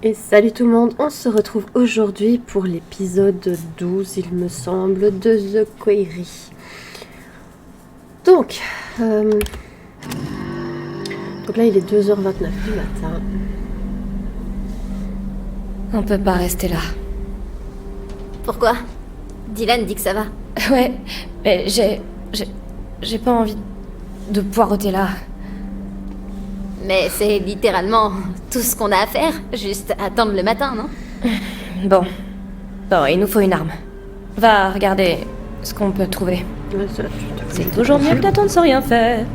Et salut tout le monde, on se retrouve aujourd'hui pour l'épisode 12, il me semble, de The Quarry. Donc là il est 2h29 du matin. On peut pas rester là. Pourquoi? Dylan dit que ça va. Ouais, mais j'ai pas envie de poireauter là. Mais c'est littéralement tout ce qu'on a à faire, juste attendre le matin, non? Bon, il nous faut une arme. Va regarder ce qu'on peut trouver. Ouais, ça, C'est toujours mieux que d'attendre sans rien faire.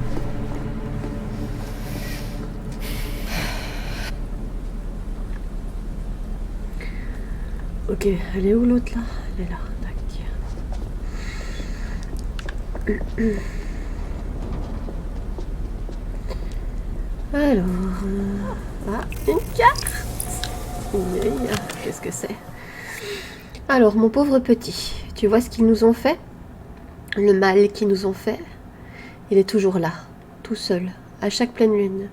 Ok, elle est où l'autre là? Elle est là, tac. Alors, une carte. Yeah. Qu'est-ce que c'est? Alors, mon pauvre petit, tu vois ce qu'ils nous ont fait? Le mal qu'ils nous ont fait? Il est toujours là, tout seul, à chaque pleine lune.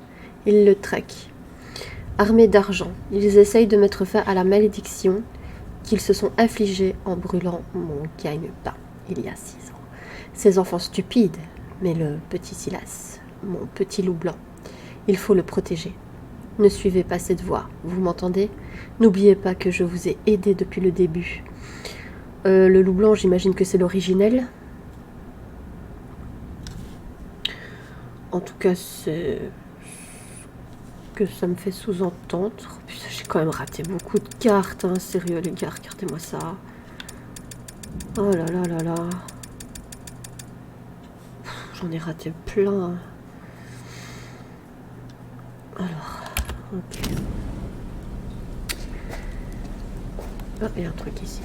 Ils le traquent. Armés d'argent, ils essayent de mettre fin à la malédiction qu'ils se sont infligée en brûlant mon gagne-pain il y a 6 ans. Ces enfants stupides, mais le petit Silas, mon petit loup blanc, il faut le protéger. Ne suivez pas cette voie, vous m'entendez? N'oubliez pas que je vous ai aidé depuis le début. Le loup blanc, j'imagine que c'est l'originel. En tout cas, c'est que ça me fait sous-entendre. Putain, j'ai quand même raté beaucoup de cartes, hein. Sérieux les gars, regardez-moi ça. Oh là là là là. J'en ai raté plein. Alors, ok. Ah, il y a un truc ici.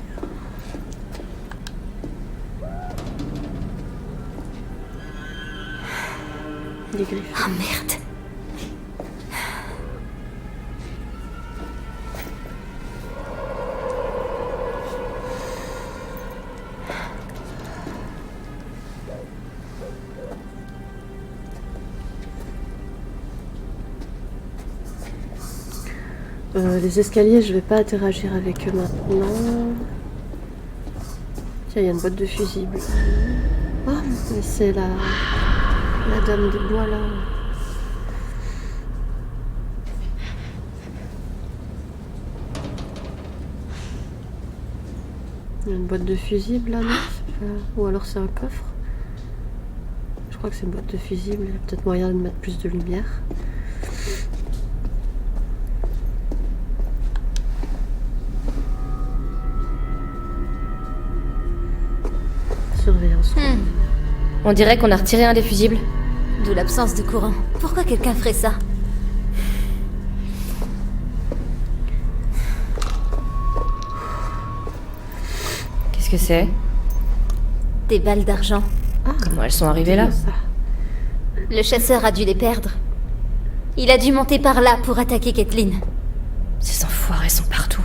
Des griffes. Oh merde. Les escaliers, je vais pas interagir avec eux maintenant. Tiens, il y a une boîte de fusibles. Oh, mais c'est la dame des bois là. Il y a une boîte de fusibles là, non? Ou alors c'est un coffre. Je crois que c'est une boîte de fusibles. Il y a peut-être moyen de mettre plus de lumière. Surveillance. On dirait qu'on a retiré un des fusibles. D'où l'absence de courant. Pourquoi quelqu'un ferait ça? Qu'est-ce que c'est? Des balles d'argent. Comment elles sont arrivées là? Ça. Le chasseur a dû les perdre. Il a dû monter par là pour attaquer Kathleen. Ces enfoirés sont partout.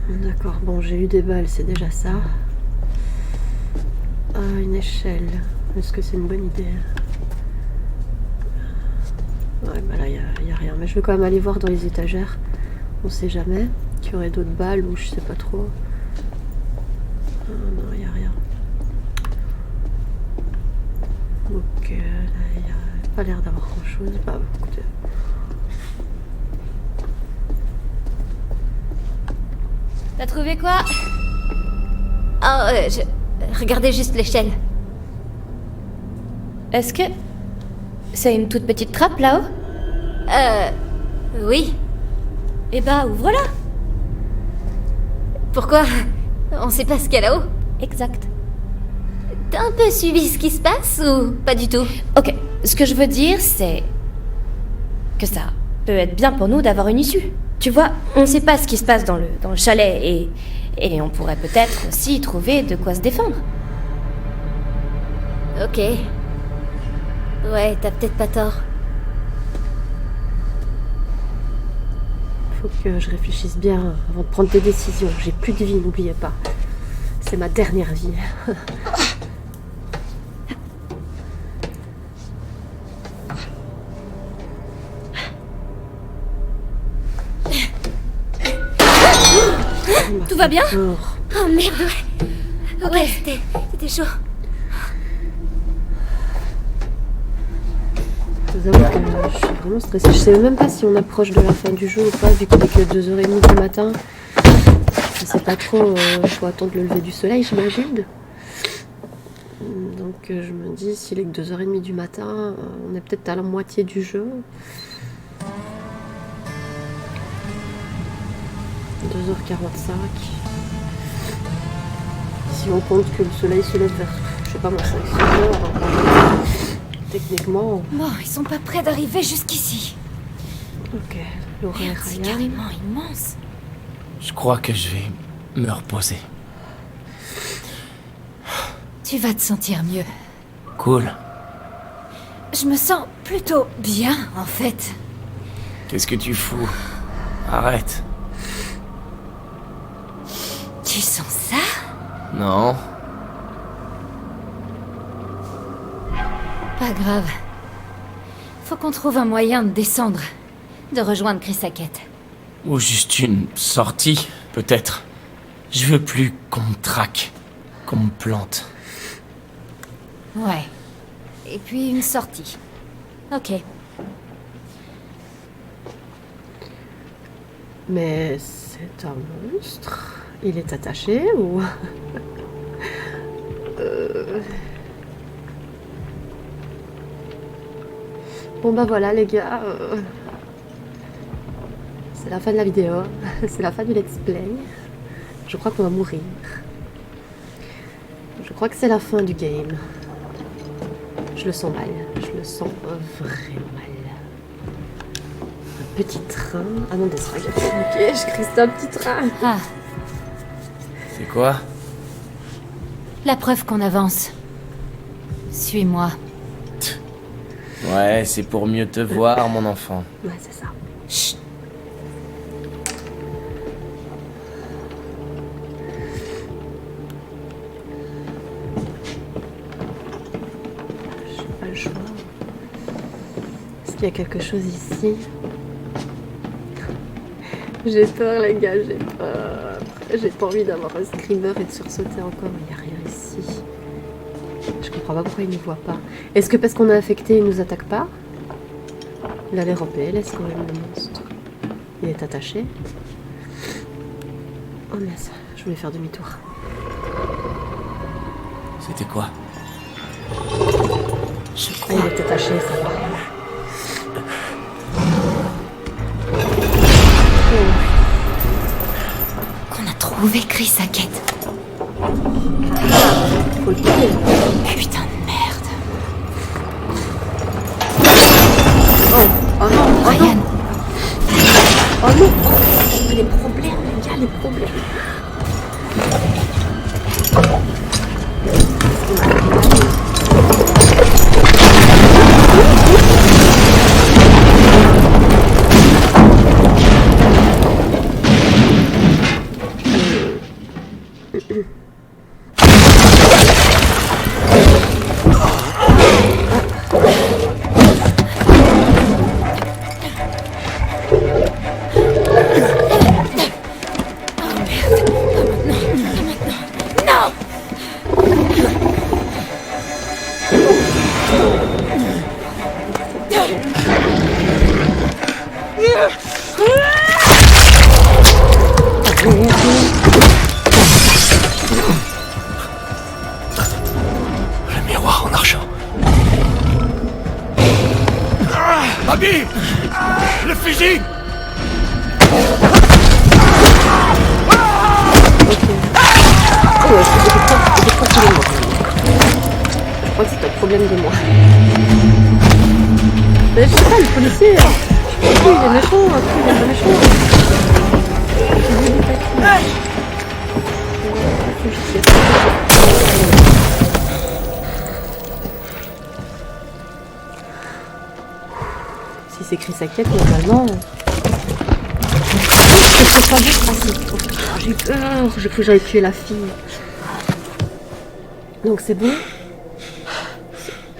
D'accord, bon, j'ai eu des balles, c'est déjà ça. Ah, une échelle. Est-ce que c'est une bonne idée? Ouais, bah là, y a rien. Mais je vais quand même aller voir dans les étagères. On sait jamais. Qu'il y aurait d'autres balles ou je sais pas trop. Ah, non, y a rien. Donc, là, y a pas l'air d'avoir grand-chose. Bah, écoutez. T'as trouvé quoi? Oh, regardez juste l'échelle. Est-ce que c'est une toute petite trappe là-haut? Oui. Eh bah, ouvre-la. Pourquoi? On sait pas ce qu'il y a là-haut. Exact. T'as un peu suivi ce qui se passe ou pas du tout? Ok, ce que je veux dire, c'est que ça peut être bien pour nous d'avoir une issue. Tu vois, on sait pas ce qui se passe dans le chalet et on pourrait peut-être aussi trouver de quoi se défendre. Ok. Ouais, t'as peut-être pas tort. Faut que je réfléchisse bien avant de prendre des décisions. J'ai plus de vie, n'oubliez pas. C'est ma dernière vie. Tout va bien? Oh merde, ouais. Ouais, c'était chaud. Je vous avoue que je suis vraiment stressée. Je sais même pas si on approche de la fin du jeu ou pas, vu qu'il est que 2h30 du matin. Je sais pas trop, faut attendre le lever du soleil, j'imagine. Donc je me dis, s'il est que 2h30 du matin, on est peut-être à la moitié du jeu. 2h45. Si on compte que le soleil se lève vers, je sais pas moi, 5-6h, techniquement. Bon, ils sont pas prêts d'arriver jusqu'ici. Ok, l'horaire Merde, c'est Ryan. carrément immense. Je crois que je vais me reposer. Tu vas te sentir mieux. Cool. Je me sens plutôt bien, en fait. Qu'est-ce que tu fous? Arrête. Tu sens ça? Non. Pas grave. Faut qu'on trouve un moyen de descendre. De rejoindre Chris Hackett. Ou juste une sortie, peut-être. Je veux plus qu'on me traque. Qu'on me plante. Ouais. Et puis une sortie. Ok. Mais c'est un monstre. Il est attaché ou... Bon bah voilà les gars. C'est la fin de la vidéo. C'est la fin du let's play. Je crois qu'on va mourir. Je crois que c'est la fin du game. Je le sens mal. Je le sens vraiment mal. Un petit train. Ah non, des trains. Ok, je crie ça, un petit train. Ah, C'est quoi? la preuve qu'on avance. Suis-moi. Ouais, c'est pour mieux te voir, mon enfant. Ouais, c'est ça. Chut. J'ai pas le choix. Est-ce qu'il y a quelque chose ici? J'ai peur, les gars, j'ai peur. J'ai pas envie d'avoir un screamer et de sursauter encore. Il n'y a rien ici. Je comprends pas pourquoi il ne voit pas. Est-ce que parce qu'on est infecté, il nous attaque pas? Il a l'air en PLS quand même, le monstre. Il est attaché. Oh mince, je voulais faire demi-tour. C'était quoi? Ah, il est attaché, ça va. On a trouvé Chris Hackett. Faut le tuer. Putain de merde. Oh non, oh non. Ryan, Oh non. Les problèmes, les gars, les problèmes. Le miroir en argent. Abby! Le fusil! Oh ouais, je crois que c'est de moi. Je crois que c'est un problème de moi. Mais je sais pas, le policier, il est méchant, il est pas méchant. Je lui dis pas qui. Si c'est Chris Hackett, normalement... J'ai peur, j'ai cru que j'allais tuer la fille. Donc c'est bon.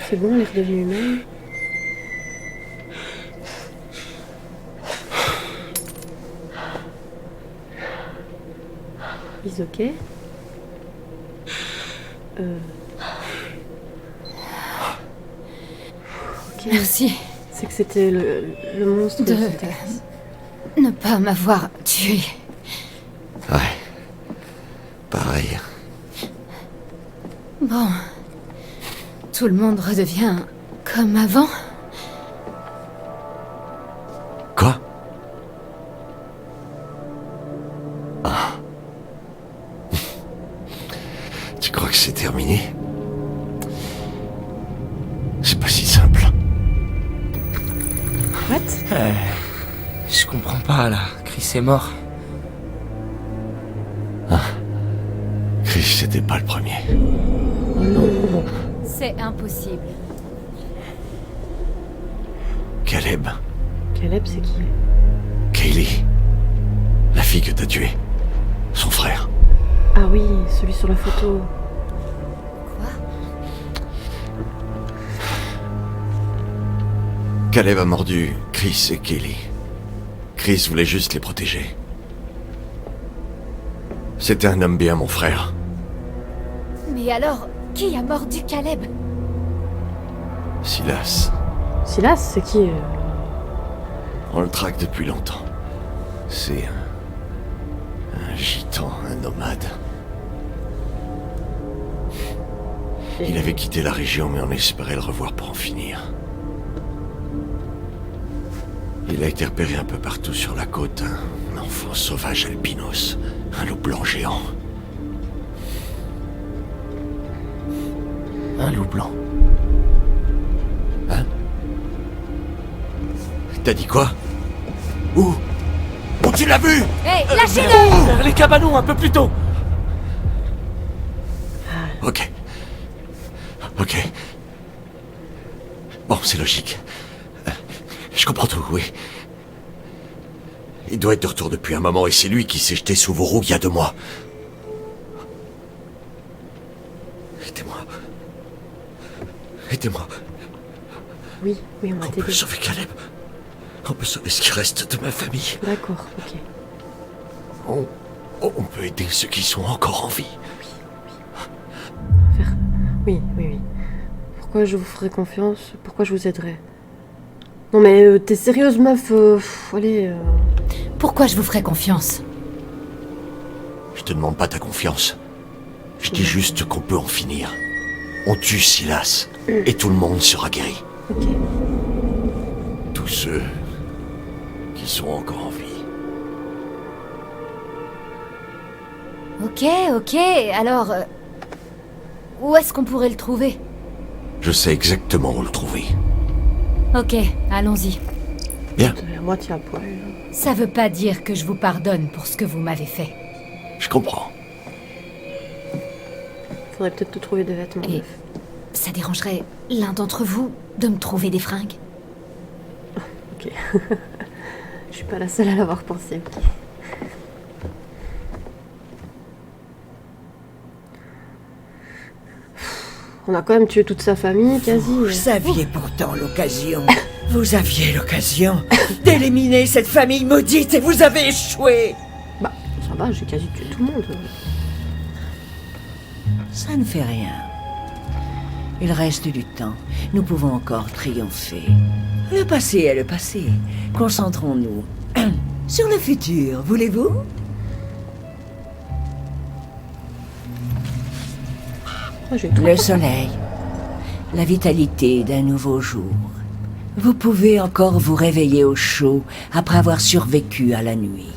C'est bon, elle est redevenue humaine. Is ok. Ok. Merci C'est que c'était le monstre de c'était- ne pas m'avoir tué. Ouais. Pareil. Bon. Tout le monde redevient comme avant. Quoi? Ah. Tu crois que c'est terminé? C'est pas si simple. What? Je comprends pas là. Chris est mort. Chris, c'était pas le premier. Oh non. C'est impossible. Caleb. Caleb, c'est qui? Kaylee. La fille que t'as tuée. Son frère. Ah oui, celui sur la photo. Quoi? Caleb a mordu Chris et Kaylee. Chris voulait juste les protéger. C'était un homme bien, mon frère. Mais alors, qui a mordu Caleb? Silas. Silas, c'est qui? On le traque depuis longtemps. C'est un gitan, un nomade. Il avait quitté la région, mais on espérait le revoir pour en finir. Il a été repéré un peu partout sur la côte. Un enfant sauvage albinos. Un loup blanc géant. Un loup blanc. Hein? T'as dit quoi? Où? Où tu l'as vu? Hé, lâchez-le! Vers les cabanons un peu plus tôt. Ok. Ok. Bon, c'est logique. Je comprends tout, oui. Il doit être de retour depuis un moment et c'est lui qui s'est jeté sous vos roues il y a 2 mois. Aidez-moi. Aidez-moi. Oui, oui, on va On peut t'aider. sauver Caleb. On peut sauver ce qui reste de ma famille. D'accord, ok. On peut aider ceux qui sont encore en vie. Faire... Oui, oui, oui. Pourquoi je vous ferai confiance? Pourquoi je vous aiderai? Non mais t'es sérieuse, meuf? Allez... Pourquoi je vous ferais confiance? Je te demande pas ta confiance. Je dis juste qu'on peut en finir. On tue Silas et tout le monde sera guéri. Ok. Tous ceux qui sont encore en vie. Ok, alors... où est-ce qu'on pourrait le trouver? Je sais exactement où le trouver. Ok, allons-y. Bien, À moitié à poil. Ça veut pas dire que je vous pardonne pour ce que vous m'avez fait. je comprends. Faudrait peut-être te trouver des vêtements, Et meuf. ça dérangerait l'un d'entre vous de me trouver des fringues? Ok. Je suis pas la seule à l'avoir pensé, ok. On a quand même tué toute sa famille, quasi. Vous aviez pourtant l'occasion. Vous aviez l'occasion d'éliminer cette famille maudite et vous avez échoué. Bah, ça va, j'ai quasi tué tout le monde. Ça ne fait rien. Il reste du temps. Nous pouvons encore triompher. Le passé est le passé. Concentrons-nous sur le futur, voulez-vous? Oh, j'ai tout. Le soleil, la vitalité d'un nouveau jour. Vous pouvez encore vous réveiller au chaud après avoir survécu à la nuit.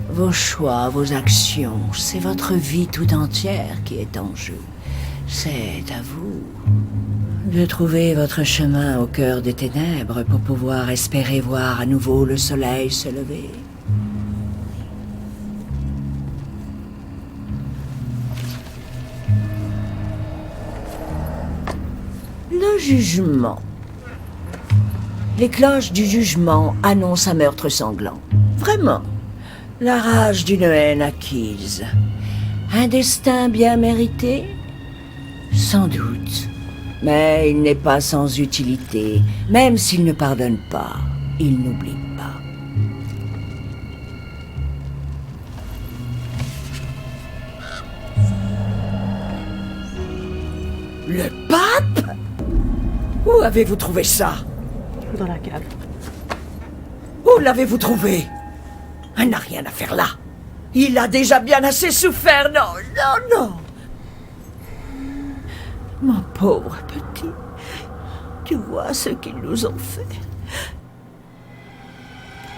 Vos choix, vos actions, c'est votre vie tout entière qui est en jeu. C'est à vous de trouver votre chemin au cœur des ténèbres pour pouvoir espérer voir à nouveau le soleil se lever. Le jugement. Les cloches du jugement annoncent un meurtre sanglant. Vraiment. La rage d'une haine acquise. Un destin bien mérité. Sans doute. Mais il n'est pas sans utilité. Même s'il ne pardonne pas, il n'oublie pas. Le pape? Où avez-vous trouvé ça? Dans la cave. Où l'avez-vous trouvé? Elle n'a rien à faire là. Il a déjà bien assez souffert. Non, non, non. Mon pauvre petit. Tu vois ce qu'ils nous ont fait.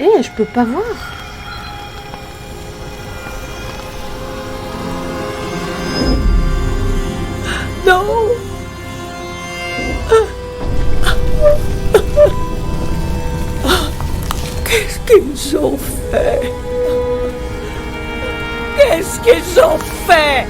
Eh, je peux pas voir. Non. Qu'est-ce qu'ils ont fait? Qu'est-ce qu'ils ont fait?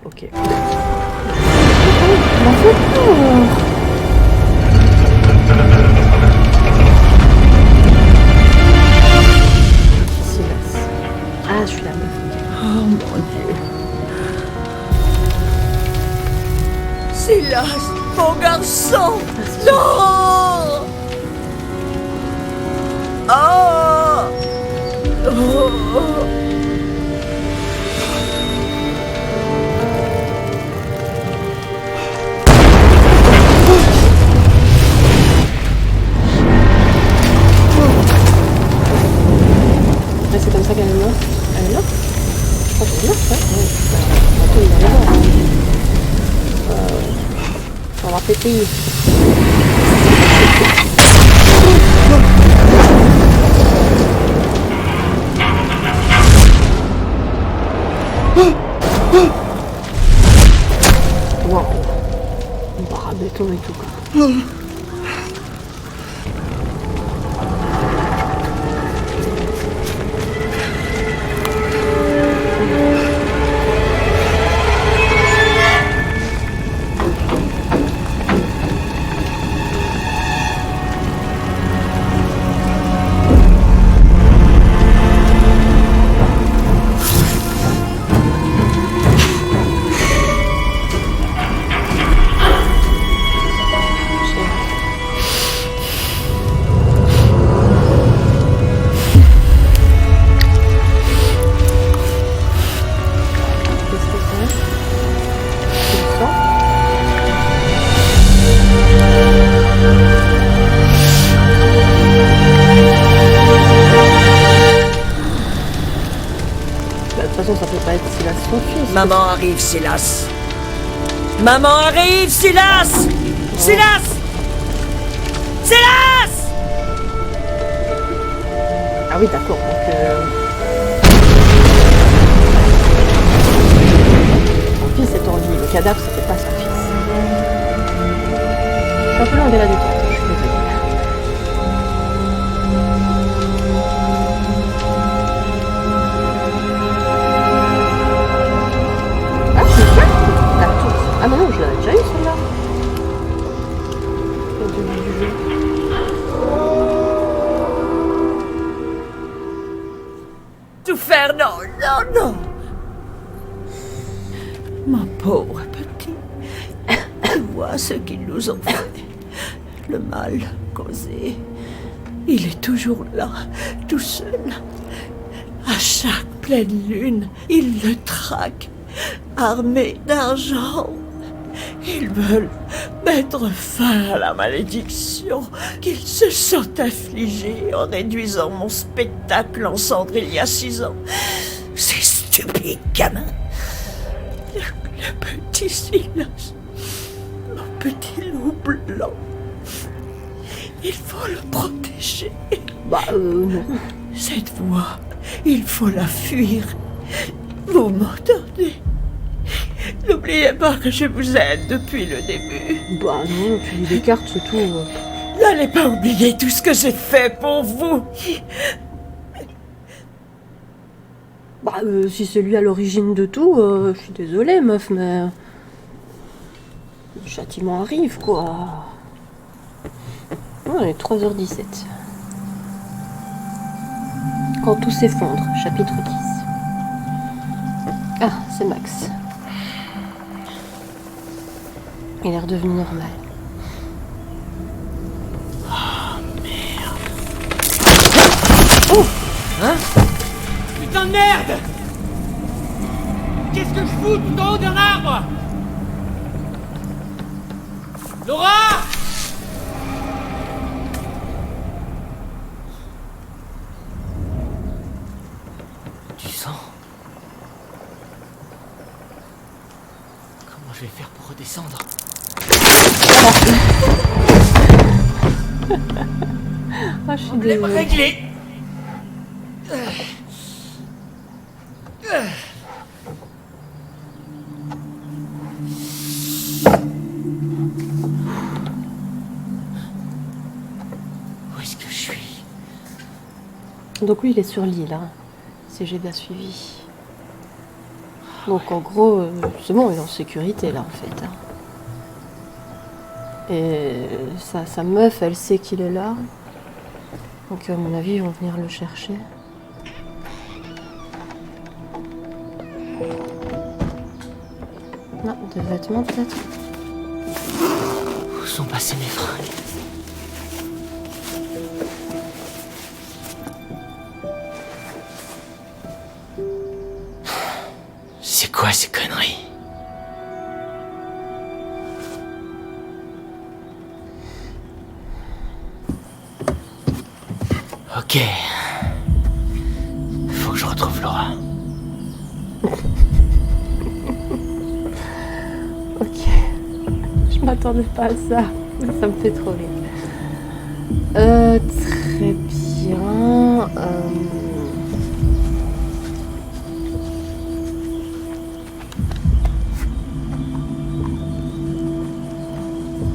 Ok. Ma photo. Ah, je suis là. Oh mon Dieu. Silas, mon garçon. Non. Oh. Oh. C'est comme ça qu'elle est morte. Elle est morte. Je crois qu'elle est morte, ouais. Attends, il est mort. On va voir péter. Wow. On barre à béton et tout, quoi. Ça peut pas être Silas son fils. Maman arrive, Silas. Maman arrive, Silas. Silas. Silas. Ah oui, d'accord. Donc, son fils est en vie. Le cadavre, c'était pas son fils. Je suis un peu loin de la détente. Je suis désolée. Ah mais non, je l'avais déjà eu celle-là. Au début du jeu. Tout faire, non, non, non. Mon pauvre petit. Tu vois ce qu'ils nous ont fait. Le mal causé. Il est toujours là, tout seul. À chaque pleine lune, il le traque, armé d'argent. Ils veulent mettre fin à la malédiction qu'ils se sont infligée en réduisant mon spectacle en cendres il y a 6 ans. Ces stupides gamins. Le petit Silas, mon petit loup blanc. Il faut le protéger. Bah, non. Cette voix, il faut la fuir. Vous m'entendez? N'oubliez pas que je vous aide depuis le début. Bah non, tu lis les cartes, c'est tout. N'allez pas oublier tout ce que j'ai fait pour vous. Bah, si c'est lui à l'origine de tout, je suis désolée, meuf, mais... Le châtiment arrive, quoi. Il est 3h17. Quand tout s'effondre, chapitre 10. Ah, c'est Max. Il est redevenu normal. Hein? Putain de merde! Qu'est-ce que je fous tout en haut d'un arbre? Laura! Du sang? Comment je vais faire pour redescendre? Ah, je suis Problème désolée. réglé! Où est-ce que je suis? Donc lui, il est sur l'île, hein, si j'ai bien suivi. Donc en gros, c'est bon, il est en sécurité là, en fait. Hein. Et sa meuf, elle sait qu'il est là. Donc à mon avis, ils vont venir le chercher. Non, des vêtements peut-être. Où sont passés mes fringues? C'est quoi ces conneries? Ok. Faut que je retrouve Laura. Ok. Je m'attendais pas à ça. Ça me fait trop rire. Très bien.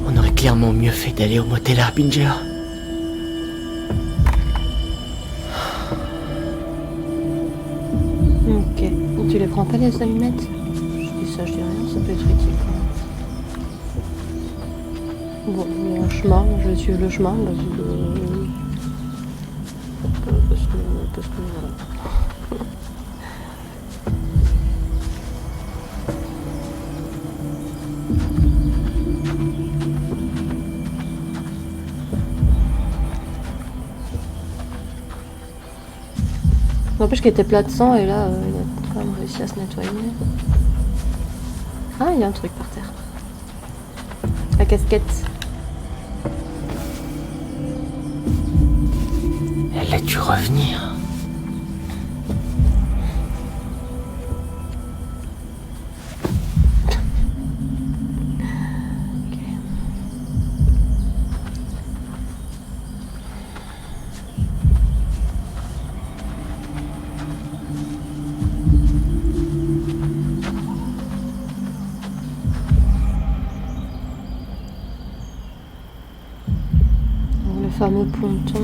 On aurait clairement mieux fait d'aller au motel Harbinger. Ok. Tu les prends pas les allumettes? Je dis ça, je dis rien, ça peut être utile quand même. Bon, il y a un chemin, je vais suivre le chemin parce que voilà. N'empêche qu'il était plat de sang et là, il a quand même réussi à se nettoyer. Ah, il y a un truc par terre. La casquette. Elle a dû revenir. Le fameux ponton.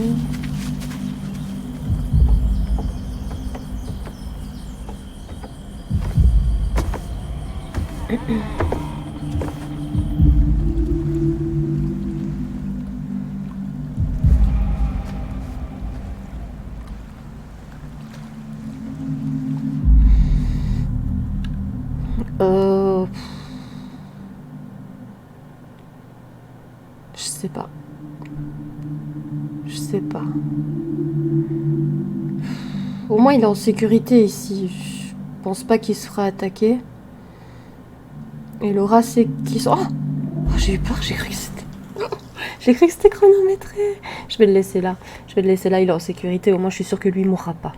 Je sais pas. Je sais pas. Au moins il est en sécurité ici. Je pense pas qu'il se fera attaquer. Et Laura sait qu'ils sont... Oh, j'ai eu peur, j'ai cru que c'était... J'ai cru que c'était chronométré. Je vais le laisser là. Je vais le laisser là, il est en sécurité. Au moins je suis sûre que lui il mourra pas.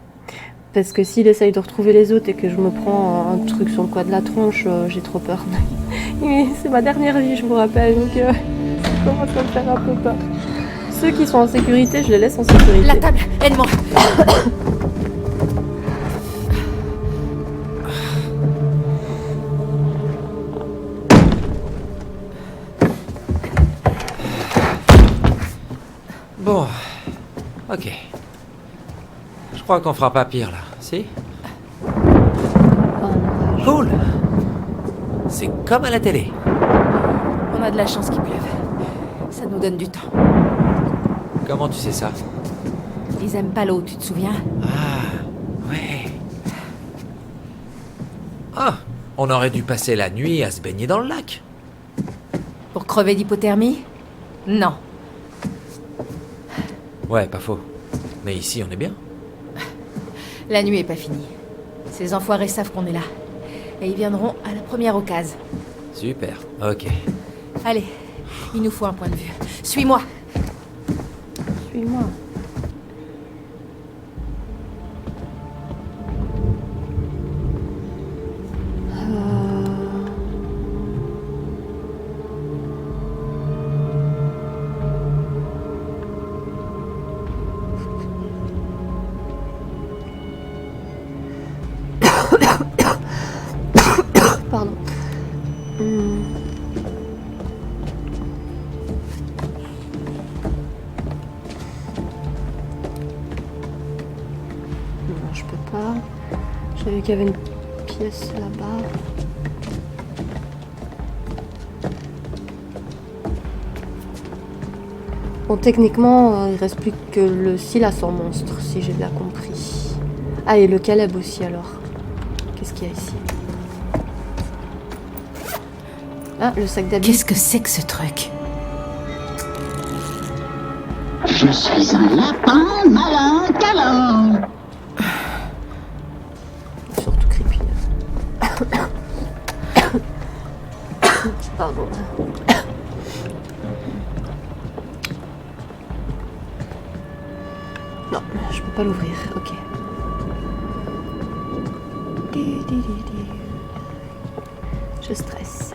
Parce que s'il essaye de retrouver les autres et que je me prends un truc sur le coin de la tronche, j'ai trop peur. C'est ma dernière vie, je vous rappelle. Donc ça commence à me faire un peu peur. Ceux qui sont en sécurité, je les laisse en sécurité. La table, aide-moi. Bon, ok. Je crois qu'on fera pas pire là, si? Cool. C'est comme à la télé. On a de la chance qu'il pleuve. Ça nous donne du temps. Comment tu sais ça? Ils aiment pas l'eau, tu te souviens? Ah, ouais. Ah, on aurait dû passer la nuit à se baigner dans le lac. Pour crever d'hypothermie? Non. Ouais, pas faux. Mais ici, on est bien. La nuit est pas finie. Ces enfoirés savent qu'on est là. Et ils viendront à la première occasion. Super, ok. Allez, il nous faut un point de vue. Suis-moi. Suis-moi. Pardon. Non, je peux pas. J'avais vu qu'il y avait une pièce là-bas. Bon, techniquement, il reste plus que le Silas en monstre, si j'ai bien compris. Ah, et le Caleb aussi, alors. Qu'est-ce qu'il y a ici? Ah, le sac d'habits. Qu'est-ce que c'est que ce truc? Je suis un lapin malin câlin. Surtout creepy. Pardon. Non, je peux pas l'ouvrir. Ok. Je stresse.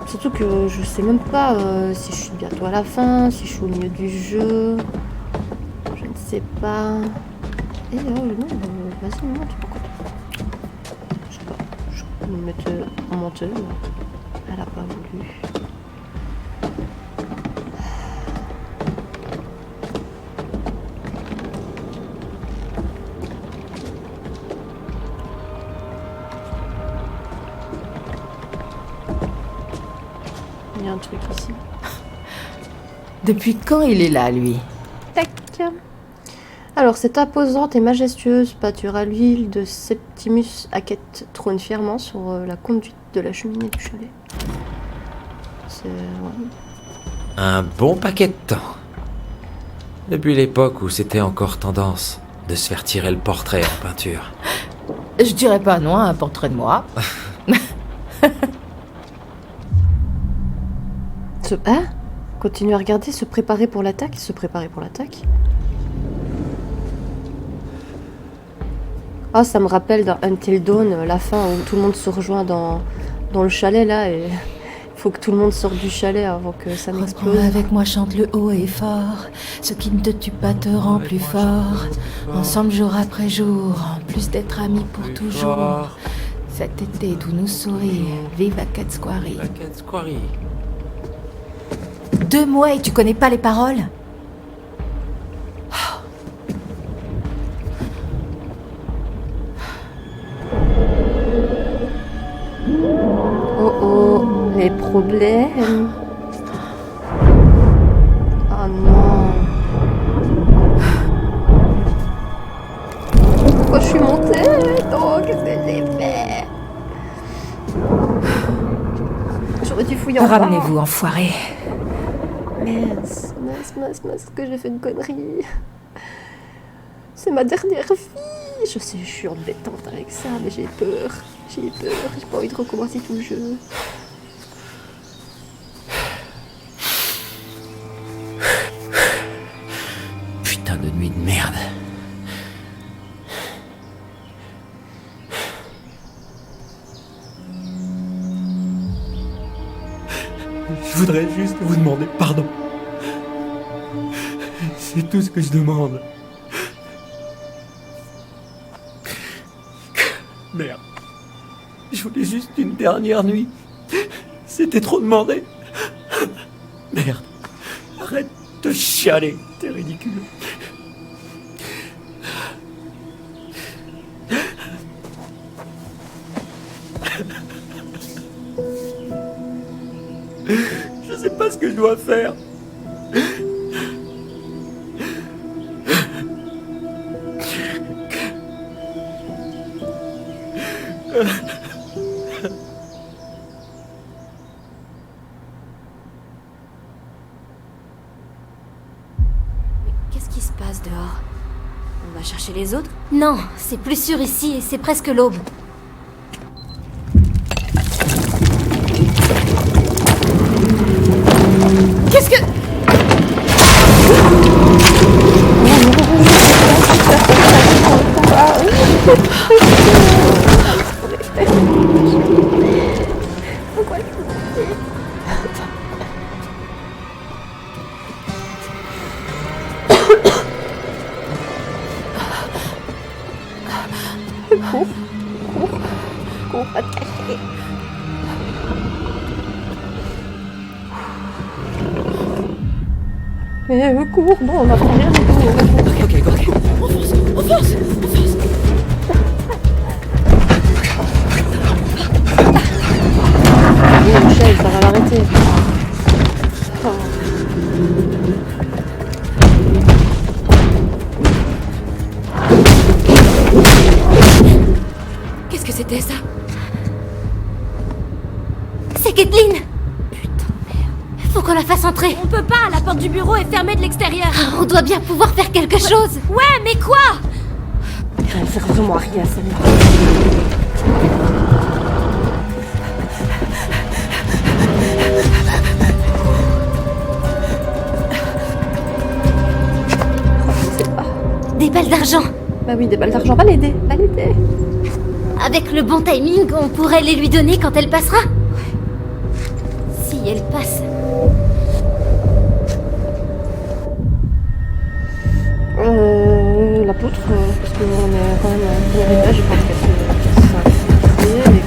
Surtout que je sais même pas si je suis bientôt à la fin, si je suis au milieu du jeu. Je ne sais pas. Et oh non, vas-y, non, tu peux quoi? Je sais pas. Je peux me mettre en menteuse. Elle a pas voulu. Il y a un truc ici. Depuis quand il est là, lui? Tac. Alors, cette imposante et majestueuse pâture à l'huile de Septimus Hackett trône fièrement sur la conduite de la cheminée du chalet. C'est... ouais. Un bon paquet de temps. Depuis l'époque où c'était encore tendance de se faire tirer le portrait en peinture. Je dirais pas non à un portrait de moi. Hein? Continue à regarder, se préparer pour l'attaque, se préparer pour l'attaque. Ah, ça me rappelle dans Until Dawn, la fin où tout le monde se rejoint dans le chalet là et il faut que tout le monde sorte du chalet avant que ça n'explose. Reprends avec moi, chante le haut et fort. Ce qui ne te tue pas te rend plus fort. Ensemble jour après jour, en plus d'être amis pour toujours. Cet été, tout nous sourit. Vive Hackett Quarry. Hackett Quarry. 2 mois et tu connais pas les paroles? Oh oh, les problèmes. Oh non. Pourquoi je suis montée? Oh, qu'est-ce que j'ai fait? J'aurais dû fouiller en bas. Ramenez-vous, enfoirés. Mince, que j'ai fait une connerie. C'est ma dernière vie. Je sais, je suis embêtante avec ça, mais j'ai peur. J'ai pas envie de recommencer tout le jeu. Putain de nuit de merde. Je voudrais juste vous demander pardon. C'est tout ce que je demande. Merde. Je voulais juste une dernière nuit. C'était trop demandé. Merde. Arrête de chialer. T'es ridicule. Je sais pas ce que je dois faire. Qu'est-ce qui se passe dehors? On va chercher les autres? Non, c'est plus sûr ici et c'est presque l'aube. Qu'est-ce que... Cours, va te cacher. Cours, bon, on va prendre rien du tout. Ok. On fonce. Oui, Michel, ça va l'arrêter. Oh. Qu'est-ce que c'était ça? C'est Kathleen! Putain de merde. Faut qu'on la fasse entrer. On peut pas, la porte du bureau est fermée de l'extérieur. On doit bien pouvoir faire quelque chose. Ouais, mais quoi? Elle sert vraiment à rien, celle-là. Je sais pas. Des balles d'argent. Bah oui, des balles d'argent, va l'aider. Avec le bon timing, on pourrait les lui donner quand elle passera. Si elle passe. La poutre, parce qu'on est quand même au premier étage, je pense qu'elle se crier et...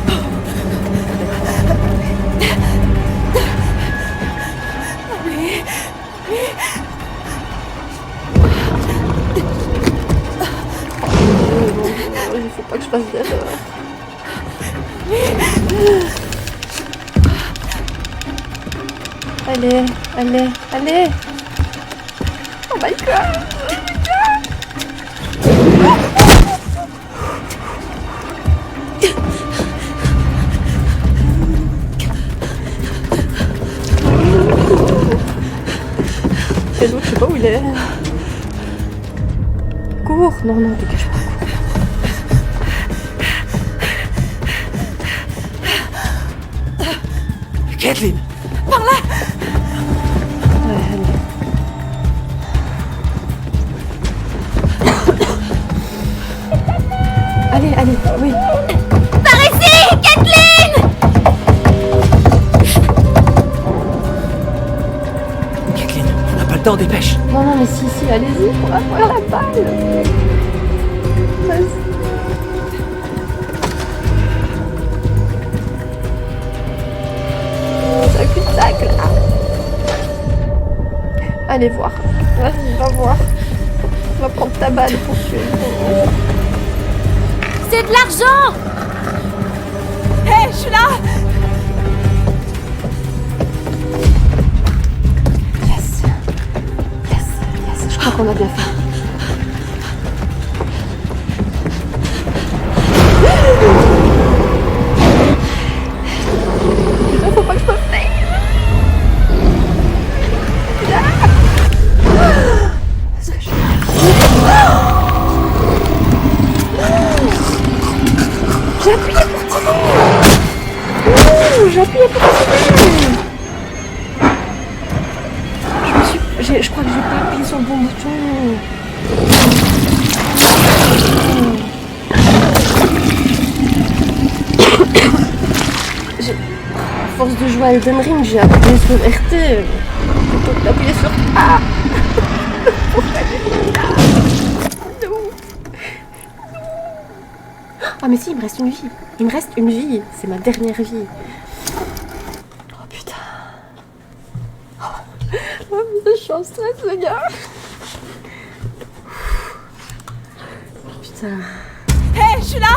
Il faut pas que je fasse d'erreur. Allez. Oh my god. Et l'autre, je sais pas où il est. Cours. Non, te cache pas. Kathleen! Ouais, allez, oui. Par ici, Kathleen! Kathleen, on n'a pas le temps, dépêche! Non, mais si, allez-y, on va faire la balle. Vas-y. C'est un cul-de-sac, là. Allez voir. Vas-y, va voir. On va prendre ta balle pour tuer. C'est de l'argent! Hé, je suis là! Yes. Je crois qu'on a bien fait. Putain, faut pas que je me fasse. Est-ce que je suis... J'ai appuyé pour tirer. Je crois que j'ai pas appuyé sur le bon bouton. À force de jouer à Elden Ring, j'ai appuyé sur RT plutôt que d'appuyer sur A. Pourquoi j'ai fait ça? Non. Ah mais si, il me reste une vie. Il me reste une vie. C'est ma dernière vie. Oh putain. Oh, je suis en stress, les gars. Putain. Hé, je suis là!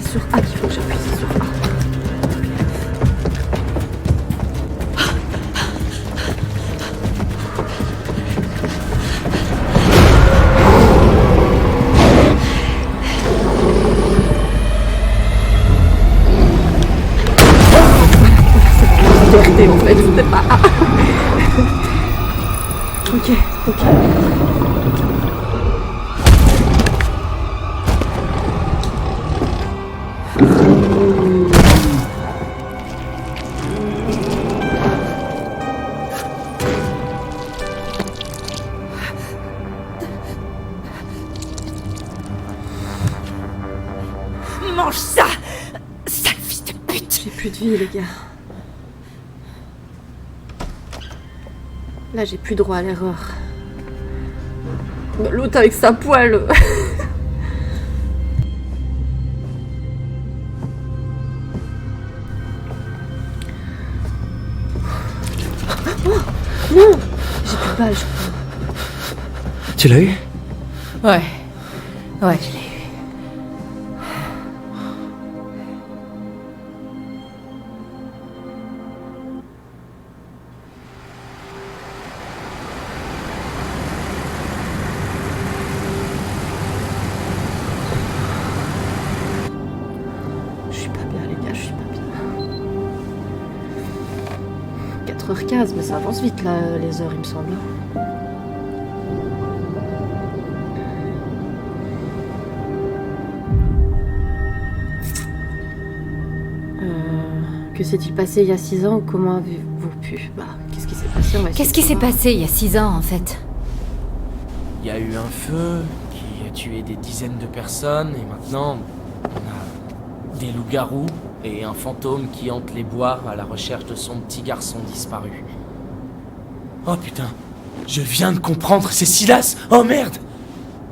C'est sur A qu'il faut que j'appuie, c'est sur A. En fait, c'était pas A. Ok. Mange ça! Sale fils de pute! J'ai plus de vie, les gars. Là, j'ai plus droit à l'erreur. L'autre avec sa poêle. Oh, non! J'ai plus de balles, je crois. Tu l'as eu? Ouais, je l'ai eu. Je suis pas bien, les gars, je suis pas bien. 4h15, mais ça avance vite, là, les heures, il me semble. Que s'est-il passé il y a 6 ans? Comment avez-vous pu? Qu'est-ce qui s'est passé? Qu'est-ce qui s'est passé il y a 6 ans, en fait? Il y a eu un feu qui a tué des dizaines de personnes et maintenant on a des loups-garous et un fantôme qui hante les bois à la recherche de son petit garçon disparu. Oh putain, je viens de comprendre, c'est Silas! Oh merde!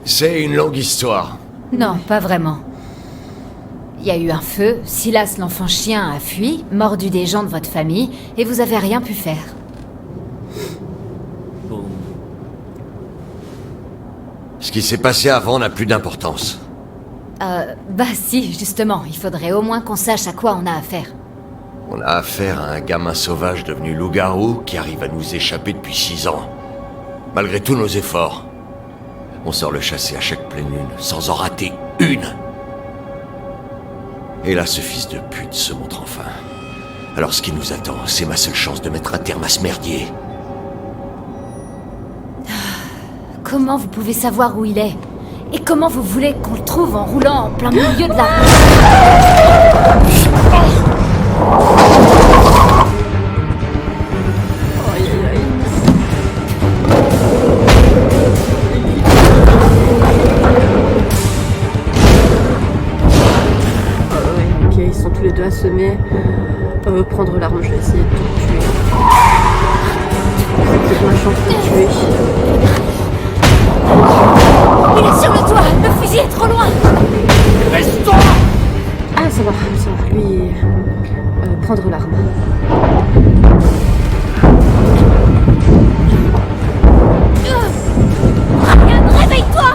C'est une longue histoire. Non, pas vraiment. Il y a eu un feu, Silas l'enfant chien a fui, mordu des gens de votre famille, et vous avez rien pu faire. Boum. Ce qui s'est passé avant n'a plus d'importance. Si, justement, il faudrait au moins qu'on sache à quoi on a affaire. On a affaire à un gamin sauvage devenu loup-garou qui arrive à nous échapper depuis 6 ans. Malgré tous nos efforts, on sort le chasser à chaque pleine lune, sans en rater une. Et là, ce fils de pute se montre enfin. Alors ce qui nous attend, c'est ma seule chance de mettre un terme à ce merdier. Comment vous pouvez savoir où il est? Et comment vous voulez qu'on le trouve en roulant en plein milieu de la... Ok, ils sont tous les deux assommés. Prendre l'arme, je vais essayer de te tuer. C'est ma chance de te tuer. Il est sur le toit! Le fusil est trop loin! Reste-toi! Ah, ça va. Lui, prendre l'arme. Ryan, réveille-toi!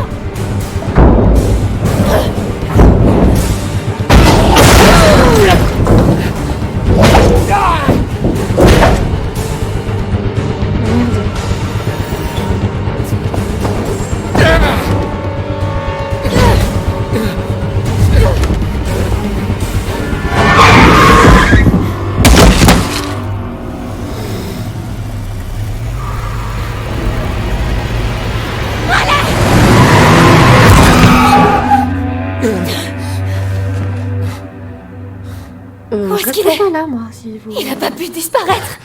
Où est-ce qu'il est? Pas là, moi, si vous... Il a pas pu disparaître!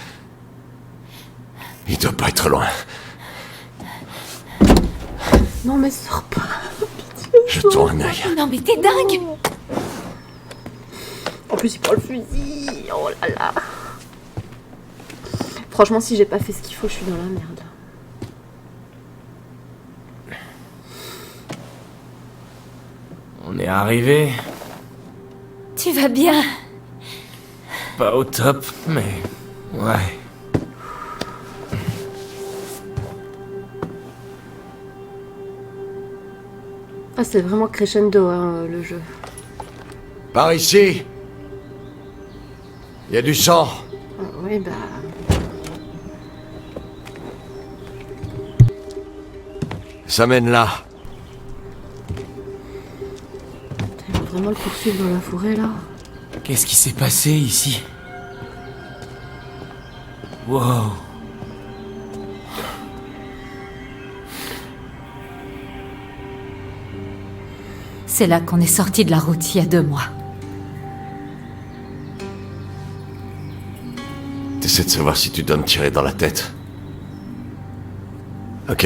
Il doit pas être loin. Non, mais sors pas. Je tourne un œil. Non mais t'es dingue! En plus, il prend le fusil. Oh là là. Franchement, si j'ai pas fait ce qu'il faut, je suis dans la merde. On est arrivé. Tu vas bien? Pas au top, mais... ouais. Ah, c'est vraiment crescendo, hein, le jeu. Par ici. Il y a du sang. Oui, bah... Ça mène là. Il va vraiment le poursuivre dans la forêt, là. Qu'est-ce qui s'est passé ici? Wow. C'est là qu'on est sorti de la route il y a 2 mois. T'essaies de savoir si tu dois me tirer dans la tête. Ok.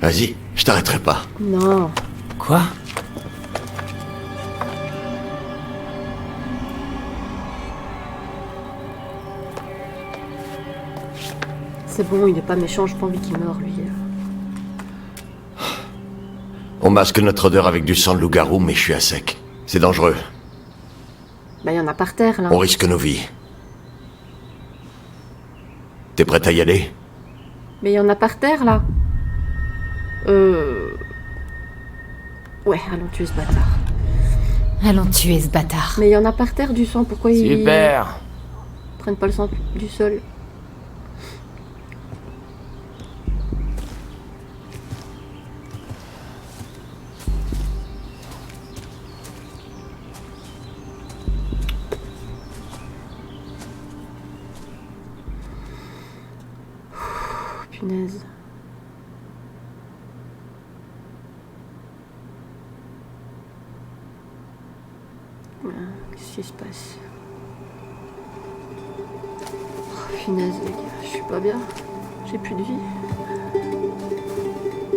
Vas-y, je t'arrêterai pas. Non. Quoi? C'est bon, il est pas méchant, j'ai pas envie qu'il meure, lui. On masque notre odeur avec du sang de loup-garou, mais je suis à sec. C'est dangereux. Bah, il y en a par terre, là. On risque nos vies. T'es prête à y aller? Mais il y en a par terre, là. Ouais, allons tuer ce bâtard. Allons tuer ce bâtard. Mais il y en a par terre du sang, pourquoi ils... Super. prennent pas le sang du sol? Punaise. Qu'est-ce qui se passe? Oh, punaise, les gars, je suis pas bien. J'ai plus de vie.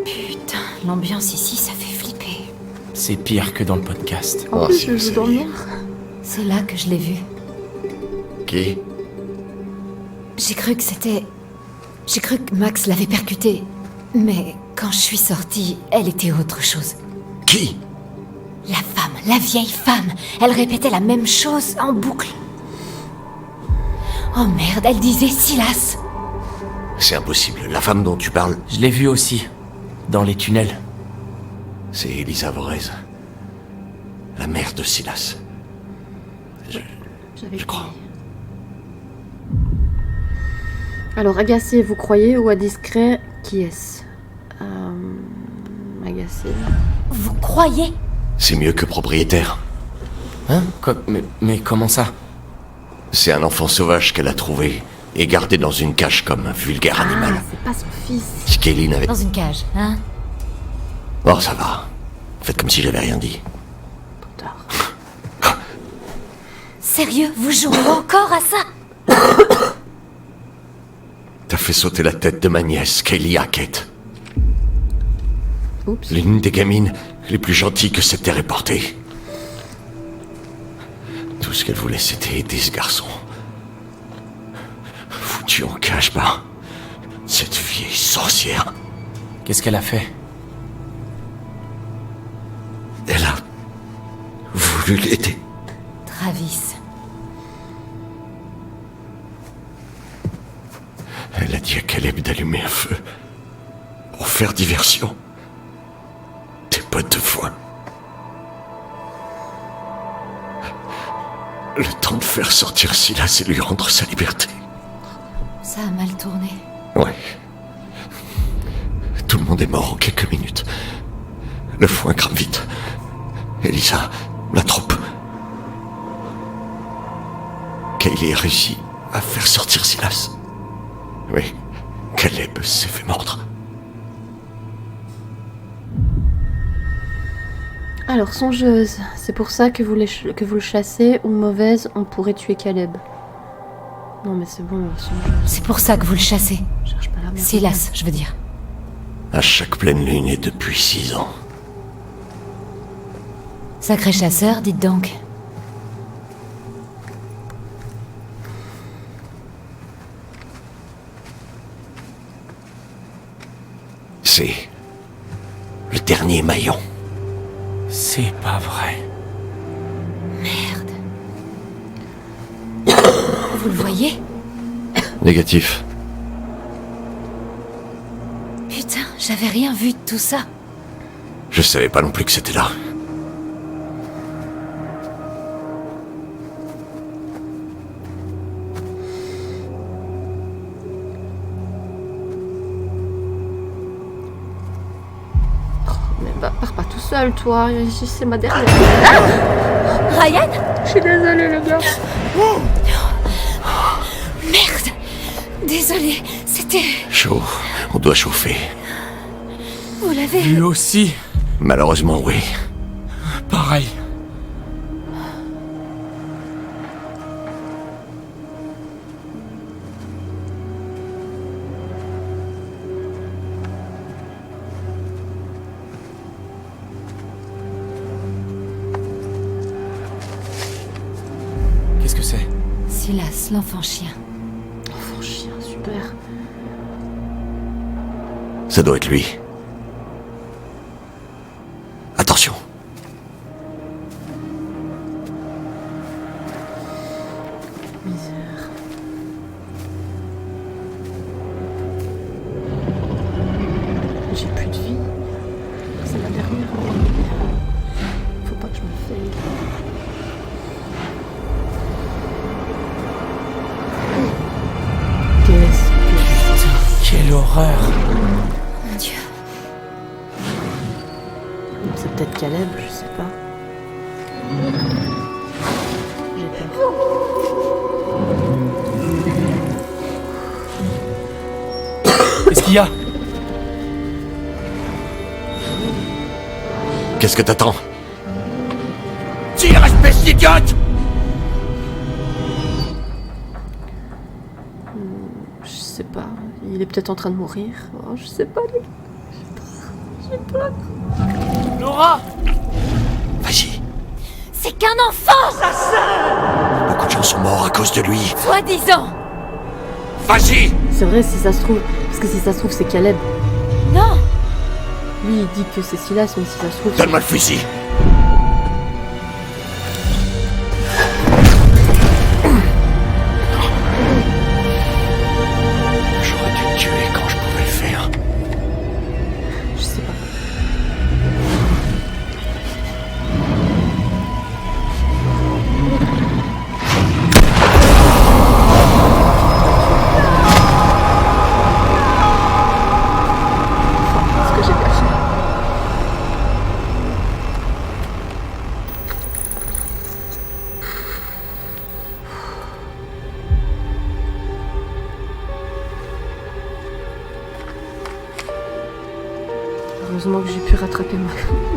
Putain, l'ambiance ici, ça fait flipper. C'est pire que dans le podcast. En Oh, plus, si je vous joue dans le saviez. noir. C'est là que je l'ai vue. Qui? J'ai cru que Max l'avait percutée. Mais quand je suis sortie, elle était autre chose. Qui? La femme, la vieille femme, elle répétait la même chose en boucle. Oh merde, elle disait Silas. C'est impossible. La femme dont tu parles, Je l'ai vue aussi, dans les tunnels. c'est Elisa Vorez. La mère de Silas. J'avais Je crois. compris. Alors, agacé, vous croyez, ou à discret, qui est-ce? Agacé. Vous croyez? C'est mieux que propriétaire. Hein? Mais comment ça? C'est un enfant sauvage qu'elle a trouvé et gardé dans une cage comme un vulgaire animal. Ah, c'est pas son fils. Si Kaylin avait... Dans une cage, hein? Oh, ça va. Faites comme si j'avais rien dit. Trop tard. Sérieux, vous jouez encore à ça? T'as fait sauter la tête de ma nièce, Kaylee Hackett. Oups. L'une des gamines les plus gentilles que cette terre ait portée. Tout ce qu'elle voulait, c'était aider ce garçon. Foutu en cage par cette vieille sorcière. Qu'est-ce qu'elle a fait? Elle a voulu l'aider. Travis. Elle a dit à Caleb d'allumer un feu pour faire diversion. Des bottes de foin. Le temps de faire sortir Silas et lui rendre sa liberté. Ça a mal tourné. Ouais. Tout le monde est mort en quelques minutes. Le foin crame vite. Elisa, la troupe. Kaylee a réussi à faire sortir Silas. Oui, Caleb s'est fait mordre. Alors, songeuse, c'est pour ça que vous le chassez, ou mauvaise, on pourrait tuer Caleb. Non mais c'est bon, songeuse, C'est pour ça que vous le chassez. cherche pas la merde. Silas, je veux dire. À chaque pleine lune et depuis 6 ans. Sacré chasseur, dites donc. C'est le dernier maillon. C'est pas vrai. Merde. Vous le voyez? Négatif. Putain, j'avais rien vu de tout ça. Je savais pas non plus que c'était là. Bah, pars pas tout seul, toi. C'est ma dernière. Ryan? Je suis désolée, les gars. Merde! Désolée, c'était... Chaud. On doit chauffer. Vous l'avez... Lui aussi. Malheureusement, oui. Pareil. Qu'est-ce que c'est? Silas, l'enfant chien. Enfant chien, super. Ça doit être lui. Attention. Misère. J'ai plus de vie. C'est la dernière. Faut pas que je me faille. Qu'est-ce que... Quelle horreur. Mon Dieu. C'est peut-être Caleb, je sais pas. J'ai peur. Qu'est-ce qu'il y a? Qu'est-ce que t'attends? Tire, espèce d'idiote! Je sais pas. Il est peut-être en train de mourir. Oh, je sais pas, les gars. J'ai peur. Laura! Vas-y. C'est qu'un enfant! Beaucoup de gens sont morts à cause de lui. Soi-disant! Vas-y! C'est vrai, si ça se trouve. Parce que si ça se trouve, c'est Caleb. Non! Lui, il dit que c'est Silas, mais si ça se trouve. Donne-moi le fusil. J'aurais dû te tuer quand je pouvais le faire. Je sais pas. Ce que j'ai bien fait. Heureusement que j'ai pu rattraper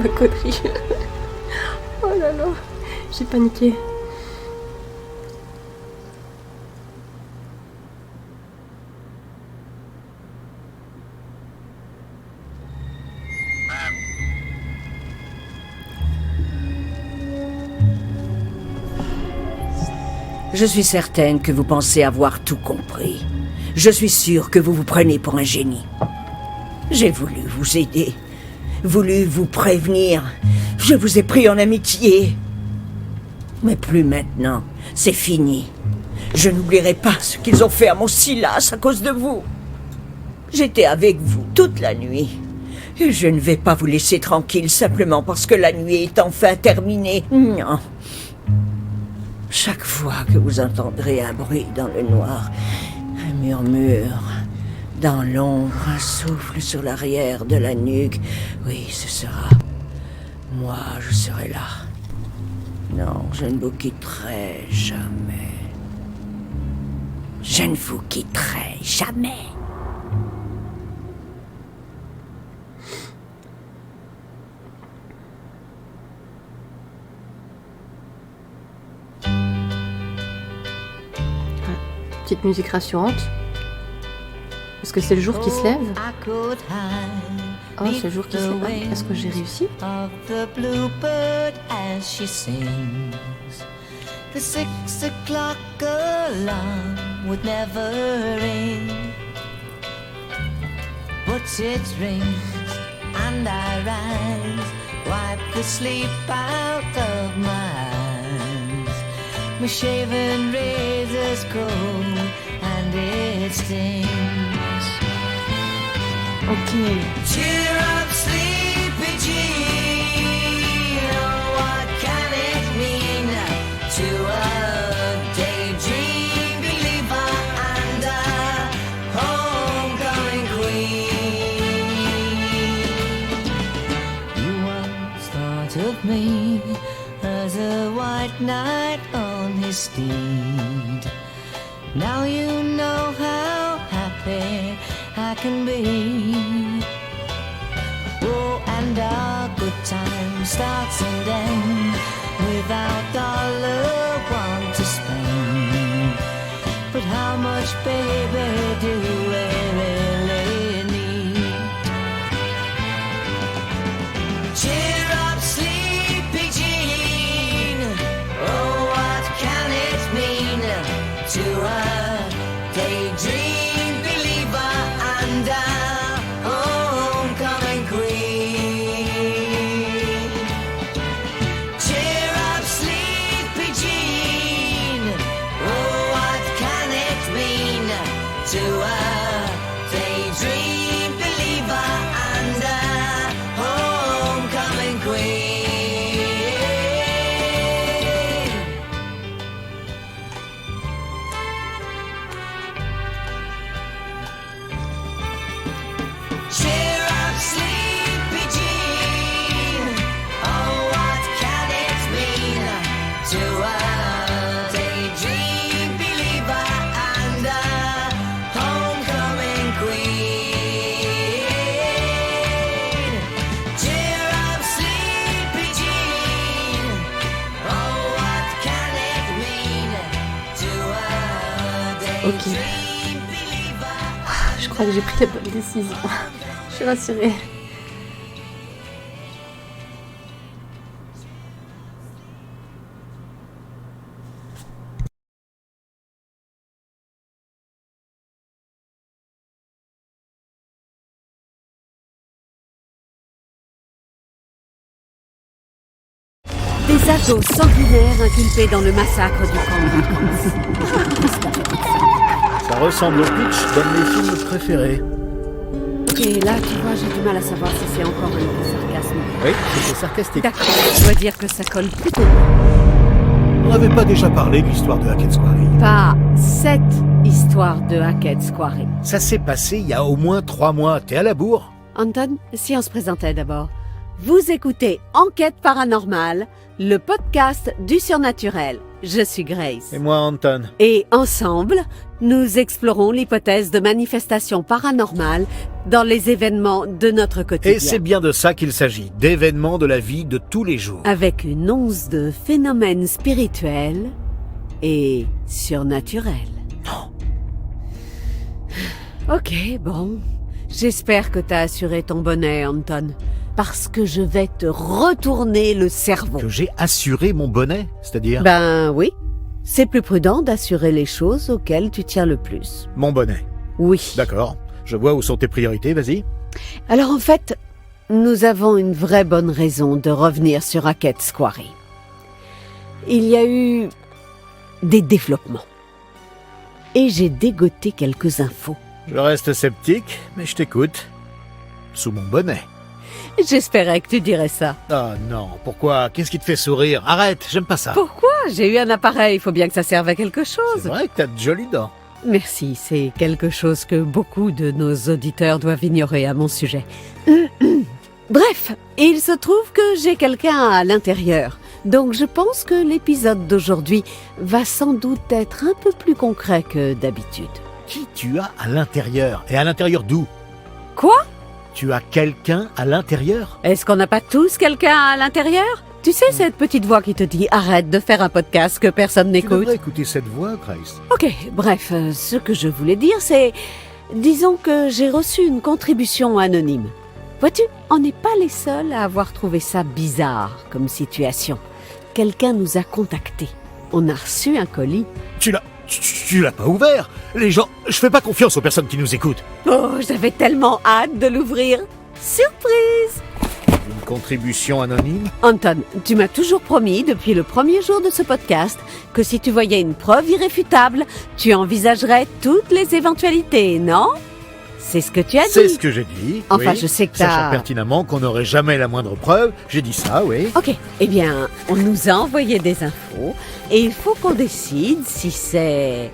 ma connerie. Oh là là, j'ai paniqué. Je suis certaine que vous pensez avoir tout compris. Je suis sûre que vous vous prenez pour un génie. J'ai voulu vous aider, voulu vous prévenir. Je vous ai pris en amitié. Mais plus maintenant, c'est fini. Je n'oublierai pas ce qu'ils ont fait à mon Silas à cause de vous. J'étais avec vous toute la nuit. Et je ne vais pas vous laisser tranquille simplement parce que la nuit est enfin terminée. Non. Chaque fois que vous entendrez un bruit dans le noir, un murmure, dans l'ombre, un souffle sur l'arrière de la nuque, oui, ce sera... Moi, je serai là. Non, je ne vous quitterai jamais. Je ne vous quitterai jamais. Petite musique rassurante. Est-ce que c'est le jour qui se lève? Oh, c'est le jour qui se lève. Est-ce que j'ai réussi? The 6 o'clock alarm would never ring, but it rings and I rise, wipe the sleep out of my eyes. My shaven razor's cold and it stings. Ok. Cheer up, sleepy Jean. Oh, what can it mean to a daydream believer and a homecoming queen? me as a white knight on his steed. Now you know how happy I can be. Oh, and our good time starts and ends without dollar one to spend. But how much, baby, do we really need? Cheer up, sleepy Jean. Oh, what can it mean to a daydream believer and a homecoming queen? Cheer up, sleepy Jean. Oh, what can it mean to a daydream believer and a homecoming queen? Cheer up, sleepy Jean. Oh, what can it mean to a daydream believer and a homecoming queen? Cheer up, sleepy Jean. Oh, what can it mean to a daydream believer? Je crois que j'ai pris la bonne décision. Je suis rassurée. Des ados sanguinaires inculpés dans le massacre du camp de vacances. Ça ressemble au pitch d'un de mes films préférés. Ok, là, tu vois, j'ai du mal à savoir si c'est encore un peu sarcasme. Oui, c'était sarcastique. D'accord, je dois dire que ça colle plutôt. On n'avait pas déjà parlé de l'histoire de Hackett Quarry. Pas cette histoire de Hackett Quarry. Ça s'est passé il y a au moins 3 mois. T'es à la bourre? Anton, si on se présentait d'abord. Vous écoutez Enquête paranormale, le podcast du surnaturel. Je suis Grace. Et moi, Anton. Et ensemble, nous explorons l'hypothèse de manifestations paranormales dans les événements de notre quotidien. Et c'est bien de ça qu'il s'agit, d'événements de la vie de tous les jours. Avec une once de phénomènes spirituels et surnaturels. Non. Ok, bon. J'espère que t'as assuré ton bonnet, Anton. Parce que je vais te retourner le cerveau. Que j'ai assuré mon bonnet, c'est-à-dire? Ben oui. C'est plus prudent d'assurer les choses auxquelles tu tiens le plus. Mon bonnet. Oui. D'accord. Je vois où sont tes priorités, vas-y. Alors en fait, nous avons une vraie bonne raison de revenir sur Hackett Quarry. Il y a eu des développements. Et j'ai dégoté quelques infos. Je reste sceptique, mais je t'écoute. Sous mon bonnet. J'espérais que tu dirais ça. Ah non, pourquoi? Qu'est-ce qui te fait sourire? Arrête, j'aime pas ça. Pourquoi? J'ai eu un appareil, il faut bien que ça serve à quelque chose. C'est vrai que t'as de jolies dents. Merci, c'est quelque chose que beaucoup de nos auditeurs doivent ignorer à mon sujet. Bref, il se trouve que j'ai quelqu'un à l'intérieur. Donc je pense que l'épisode d'aujourd'hui va sans doute être un peu plus concret que d'habitude. Qui tu as à l'intérieur? Et à l'intérieur d'où? Quoi? Tu as quelqu'un à l'intérieur? Est-ce qu'on n'a pas tous quelqu'un à l'intérieur? Tu sais, cette petite voix qui te dit « Arrête de faire un podcast que personne Tu n'écoute devrais écouter cette voix, Grace. » Ok, bref, ce que je voulais dire, c'est... Disons que j'ai reçu une contribution anonyme. Vois-tu, on n'est pas les seuls à avoir trouvé ça bizarre comme situation. Quelqu'un nous a contactés. On a reçu un colis. Tu l'as pas ouvert? Les gens... Je fais pas confiance aux personnes qui nous écoutent. Oh, j'avais tellement hâte de l'ouvrir. Surprise! Une contribution anonyme? Anton, tu m'as toujours promis, depuis le premier jour de ce podcast, que si tu voyais une preuve irréfutable, tu envisagerais toutes les éventualités, non? C'est ce que tu as dit. C'est ce que j'ai dit. Enfin, oui. je sais que Sachant pertinemment qu'on n'aurait jamais la moindre preuve, j'ai dit ça, oui. Ok, eh bien, on nous a envoyé des infos, et il faut qu'on décide si c'est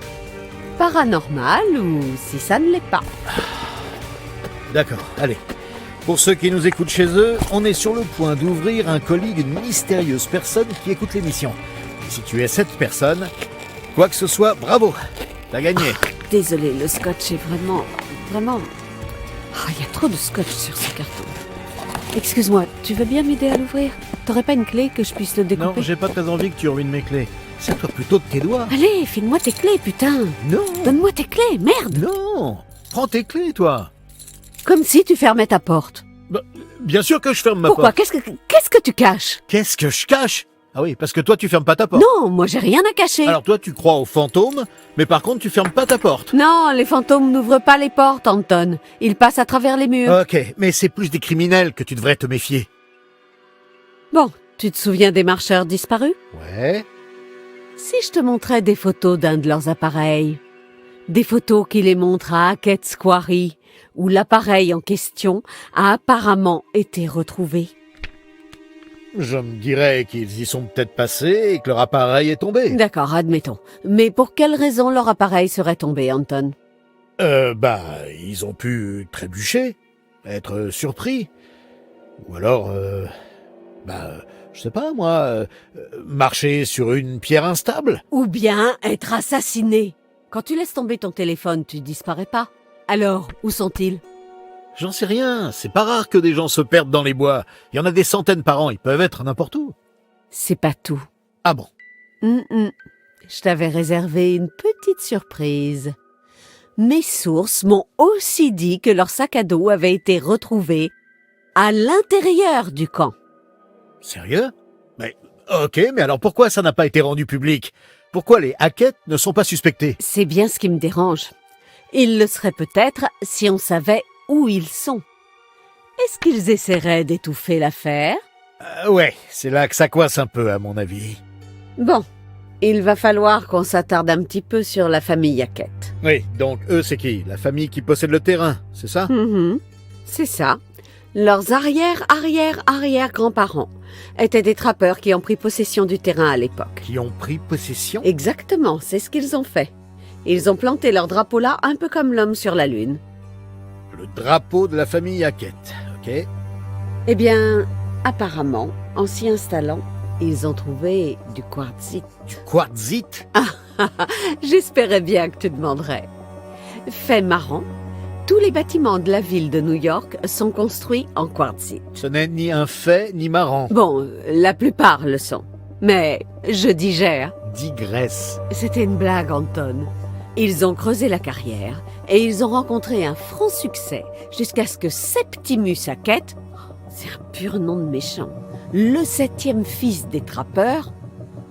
paranormal ou si ça ne l'est pas. D'accord, allez. Pour ceux qui nous écoutent chez eux, on est sur le point d'ouvrir un colis d'une mystérieuse personne qui écoute l'émission. Et si tu es cette personne, quoi que ce soit, bravo, t'as gagné. Désolé, le scotch est vraiment... Il y a trop de scotch sur ce carton. Excuse-moi, tu veux bien m'aider à l'ouvrir? T'aurais pas une clé que je puisse le découper? Non, j'ai pas très envie que tu ruines mes clés. Sers-toi plutôt de tes doigts. Allez, file-moi tes clés, putain. Non. Donne-moi tes clés, merde. Non. Prends tes clés, toi. Comme si tu fermais ta porte. Bah, bien sûr que je ferme ma Pourquoi? porte. Qu'est-ce que tu caches? Qu'est-ce que je cache? Ah oui, parce que toi, tu fermes pas ta porte. Non, moi j'ai rien à cacher. Alors toi, tu crois aux fantômes, mais par contre, tu fermes pas ta porte. Non, les fantômes n'ouvrent pas les portes, Anton. Ils passent à travers les murs. Ok, mais c'est plus des criminels que tu devrais te méfier. Bon, tu te souviens des marcheurs disparus? Ouais. Si je te montrais des photos d'un de leurs appareils, des photos qui les montrent à Hackett's Quarry, où l'appareil en question a apparemment été retrouvé. Je me dirais qu'ils y sont peut-être passés et que leur appareil est tombé. D'accord, admettons. Mais pour quelle raison leur appareil serait tombé, Anton? Ils ont pu trébucher, être surpris. Ou alors, je sais pas moi, marcher sur une pierre instable. Ou bien être assassiné. Quand tu laisses tomber ton téléphone, tu disparais pas. Alors, où sont-ils? J'en sais rien, c'est pas rare que des gens se perdent dans les bois. Il y en a des centaines par an, ils peuvent être n'importe où. C'est pas tout. Ah bon? Je t'avais réservé une petite surprise. Mes sources m'ont aussi dit que leur sac à dos avait été retrouvé à l'intérieur du camp. Sérieux? Ok, mais alors pourquoi ça n'a pas été rendu public? Pourquoi les Hackett ne sont pas suspectés? C'est bien ce qui me dérange. Ils le seraient peut-être si on savait où ils sont. Est-ce qu'ils essaieraient d'étouffer l'affaire? Ouais, c'est là que ça coince un peu, à mon avis. Bon, il va falloir qu'on s'attarde un petit peu sur la famille Hackett. Oui, donc eux, c'est qui? La famille qui possède le terrain, c'est ça? C'est ça. Leurs arrière-arrière-arrière-grands-parents étaient des trappeurs qui ont pris possession du terrain à l'époque. Qui ont pris possession? Exactement, c'est ce qu'ils ont fait. Ils ont planté leur drapeau là, un peu comme l'homme sur la Lune. Le drapeau de la famille Hackett, ok? Eh bien, apparemment, en s'y installant, ils ont trouvé du quartzite. Du quartzite? J'espérais bien que tu demanderais. Fait marrant, tous les bâtiments de la ville de New York sont construits en quartzite. Ce n'est ni un fait, ni marrant. Bon, la plupart le sont. Mais je digère. Digresse. C'était une blague, Anton. Ils ont creusé la carrière et ils ont rencontré un franc succès jusqu'à ce que Septimus Hackett, c'est un pur nom de méchant, le 7e fils des trappeurs,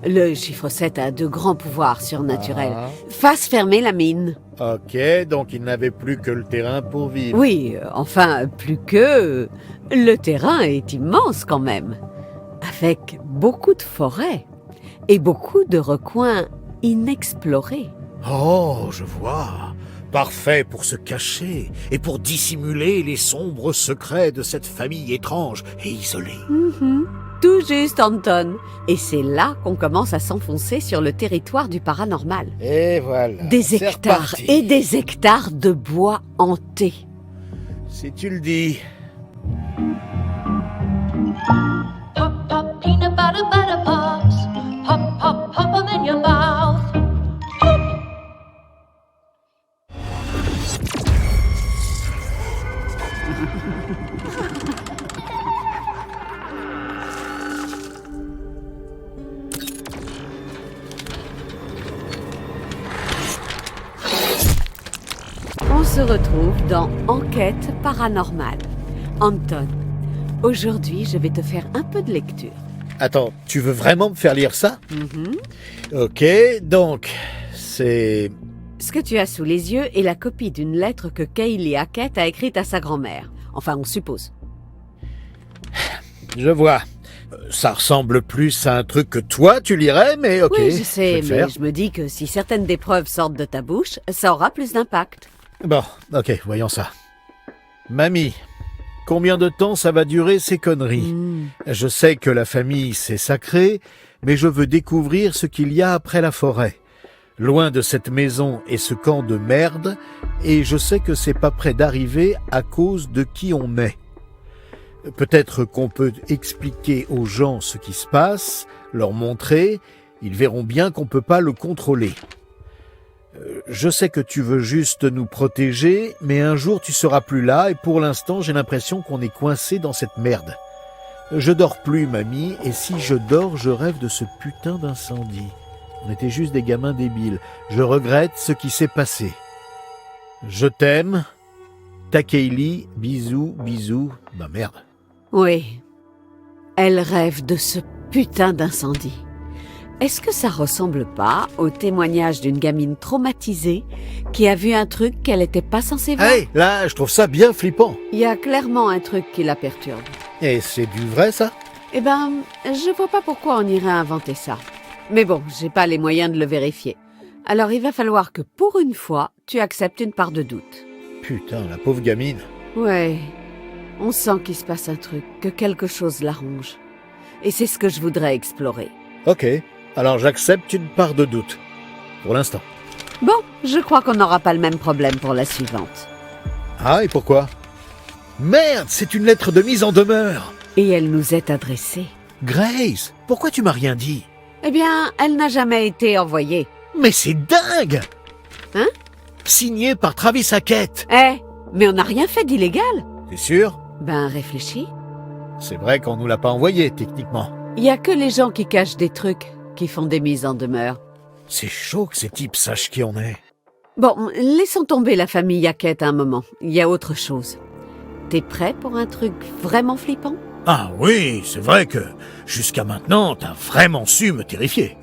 le chiffre 7 a de grands pouvoirs surnaturels, fasse fermer la mine. Ok, donc ils n'avaient plus que le terrain pour vivre. Oui, enfin, plus que... Le terrain est immense quand même, avec beaucoup de forêts et beaucoup de recoins inexplorés. Oh, je vois. Parfait pour se cacher et pour dissimuler les sombres secrets de cette famille étrange et isolée. Tout juste, Anton. Et c'est là qu'on commence à s'enfoncer sur le territoire du paranormal. Et voilà. Des hectares et des hectares de bois hantés. Si tu le dis. Pop, pop, peanut butter, butter pops. Pop, pop, pop 'em in your mouth. On se retrouve dans Enquête paranormale. Anton, aujourd'hui, je vais te faire un peu de lecture. Attends, tu veux vraiment me faire lire ça? Ok, donc, c'est... Ce que tu as sous les yeux est la copie d'une lettre que Kaylee Hackett a écrite à sa grand-mère. Enfin, on suppose. Je vois. Ça ressemble plus à un truc que toi, tu lirais, mais ok. Oui, je sais, vais le mais faire. je me dis que si certaines des preuves sortent de ta bouche, ça aura plus d'impact. Bon, ok, voyons ça. Mamie, combien de temps ça va durer ces conneries? Je sais que la famille, c'est sacré, mais je veux découvrir ce qu'il y a après la forêt. Loin de cette maison et ce camp de merde, et je sais que c'est pas près d'arriver à cause de qui on est. Peut-être qu'on peut expliquer aux gens ce qui se passe, leur montrer, ils verront bien qu'on peut pas le contrôler. Je sais que tu veux juste nous protéger, mais un jour tu seras plus là et pour l'instant j'ai l'impression qu'on est coincé dans cette merde. Je dors plus, mamie, et si je dors, je rêve de ce putain d'incendie. On était juste des gamins débiles. Je regrette ce qui s'est passé. Je t'aime. Ta Kaylee, bisous, bisous. Bah merde. Oui. Elle rêve de ce putain d'incendie. Est-ce que ça ressemble pas au témoignage d'une gamine traumatisée qui a vu un truc qu'elle était pas censée voir? Hey, là, je trouve ça bien flippant. Il y a clairement un truc qui la perturbe. Et c'est du vrai, ça? Eh ben, je vois pas pourquoi on irait inventer ça. Mais bon, j'ai pas les moyens de le vérifier. Alors il va falloir que pour une fois, tu acceptes une part de doute. Putain, la pauvre gamine. Ouais, on sent qu'il se passe un truc, que quelque chose la ronge. Et c'est ce que je voudrais explorer. Ok, alors j'accepte une part de doute. Pour l'instant. Bon, je crois qu'on n'aura pas le même problème pour la suivante. Ah, et pourquoi? Merde, c'est une lettre de mise en demeure. Et elle nous est adressée. Grace, pourquoi tu m'as rien dit? Eh bien, elle n'a jamais été envoyée. Mais c'est dingue! Hein? Signé par Travis Hackett. Mais on n'a rien fait d'illégal. T'es sûr? Ben, réfléchis. C'est vrai qu'on nous l'a pas envoyé, techniquement. Il y a que les gens qui cachent des trucs qui font des mises en demeure. C'est chaud que ces types sachent qui on est. Bon, laissons tomber la famille Hackett un moment. Il y a autre chose. T'es prêt pour un truc vraiment flippant? Ah oui, c'est vrai que jusqu'à maintenant, t'as vraiment su me terrifier.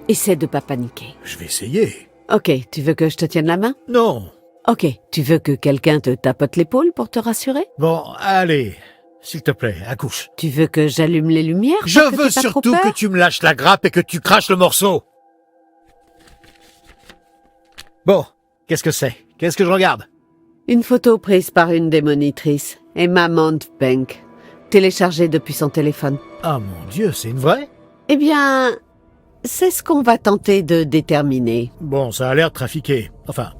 Essaie de pas paniquer. Je vais essayer. Ok, tu veux que je te tienne la main? Non. Ok, tu veux que quelqu'un te tapote l'épaule pour te rassurer? Bon, allez, s'il te plaît, accouche. Tu veux que j'allume les lumières? Je veux surtout que tu me lâches la grappe et que tu craches le morceau. Bon, qu'est-ce que c'est? Qu'est-ce que je regarde? Une photo prise par une des monitrices, Emma Montbank, téléchargée depuis son téléphone. Ah mon Dieu, c'est une vraie? Eh bien, c'est ce qu'on va tenter de déterminer. Bon, ça a l'air trafiqué. Enfin,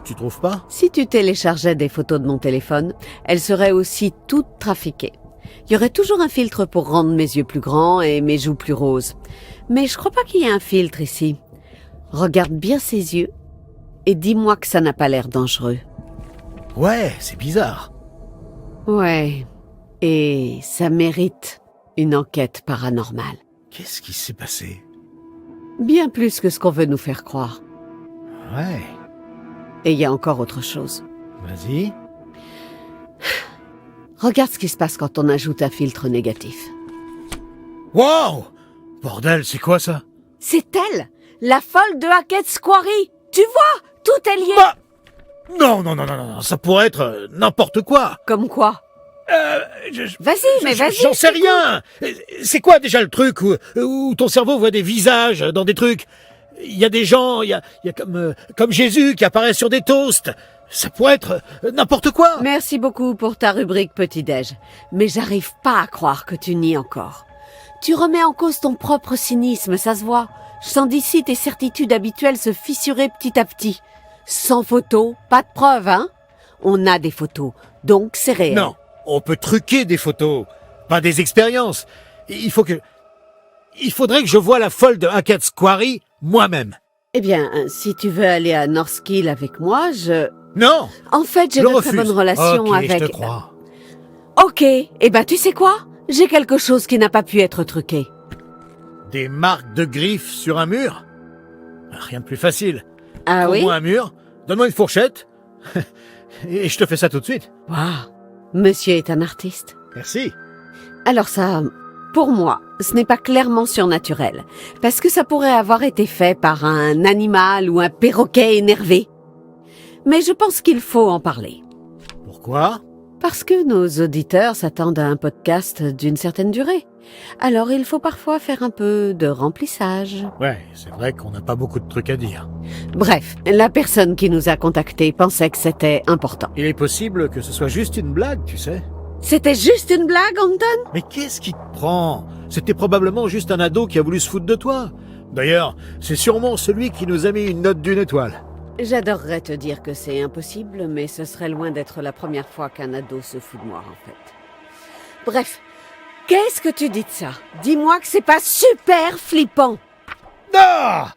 tu trouves pas? Si tu téléchargeais des photos de mon téléphone, elles seraient aussi toutes trafiquées. Il y aurait toujours un filtre pour rendre mes yeux plus grands et mes joues plus roses. Mais je crois pas qu'il y ait un filtre ici. Regarde bien ses yeux et dis-moi que ça n'a pas l'air dangereux. Ouais, c'est bizarre. Ouais, et ça mérite une enquête paranormale. Qu'est-ce qui s'est passé? Bien plus que ce qu'on veut nous faire croire. Ouais. Et il y a encore autre chose. Vas-y. Regarde ce qui se passe quand on ajoute un filtre négatif. Wow! Bordel, c'est quoi ça? C'est elle, la folle de Hackett's Quarry. Tu vois, tout est lié. Bah! Non, ça pourrait être n'importe quoi. Comme quoi? Vas-y. J'en sais rien. C'est quoi déjà le truc où ton cerveau voit des visages dans des trucs? Il y a des gens, il y a comme Jésus qui apparaît sur des toasts. Ça pourrait être n'importe quoi. Merci beaucoup pour ta rubrique petit-déj. Mais j'arrive pas à croire que tu nies encore. Tu remets en cause ton propre cynisme, ça se voit. Je sens d'ici tes certitudes habituelles se fissurer petit à petit. Sans photos, pas de preuves, hein? On a des photos, donc c'est réel. Non, on peut truquer des photos, pas des expériences. Il faudrait que je voie la folle de Hackett's Quarry moi-même. Eh bien, si tu veux aller à Northkill avec moi, Non! En fait, j'ai de très bonnes relations avec... je te crois. Ok, eh ben tu sais quoi? J'ai quelque chose qui n'a pas pu être truqué. Des marques de griffes sur un mur? Rien de plus facile. Ah oui? Trouve-moi un mur, donne-moi une fourchette, et je te fais ça tout de suite. Waouh, monsieur est un artiste. Merci. Alors ça, pour moi, ce n'est pas clairement surnaturel, parce que ça pourrait avoir été fait par un animal ou un perroquet énervé. Mais je pense qu'il faut en parler. Pourquoi? Parce que nos auditeurs s'attendent à un podcast d'une certaine durée. Alors il faut parfois faire un peu de remplissage. Ouais, c'est vrai qu'on n'a pas beaucoup de trucs à dire. Bref, la personne qui nous a contactés pensait que c'était important. Il est possible que ce soit juste une blague, tu sais. C'était juste une blague, Anton? Mais qu'est-ce qui te prend? C'était probablement juste un ado qui a voulu se foutre de toi. D'ailleurs, c'est sûrement celui qui nous a mis une note d'1 étoile. J'adorerais te dire que c'est impossible, mais ce serait loin d'être la première fois qu'un ado se fout de moi, en fait. Bref, qu'est-ce que tu dis de ça? Dis-moi que c'est pas super flippant. Ah!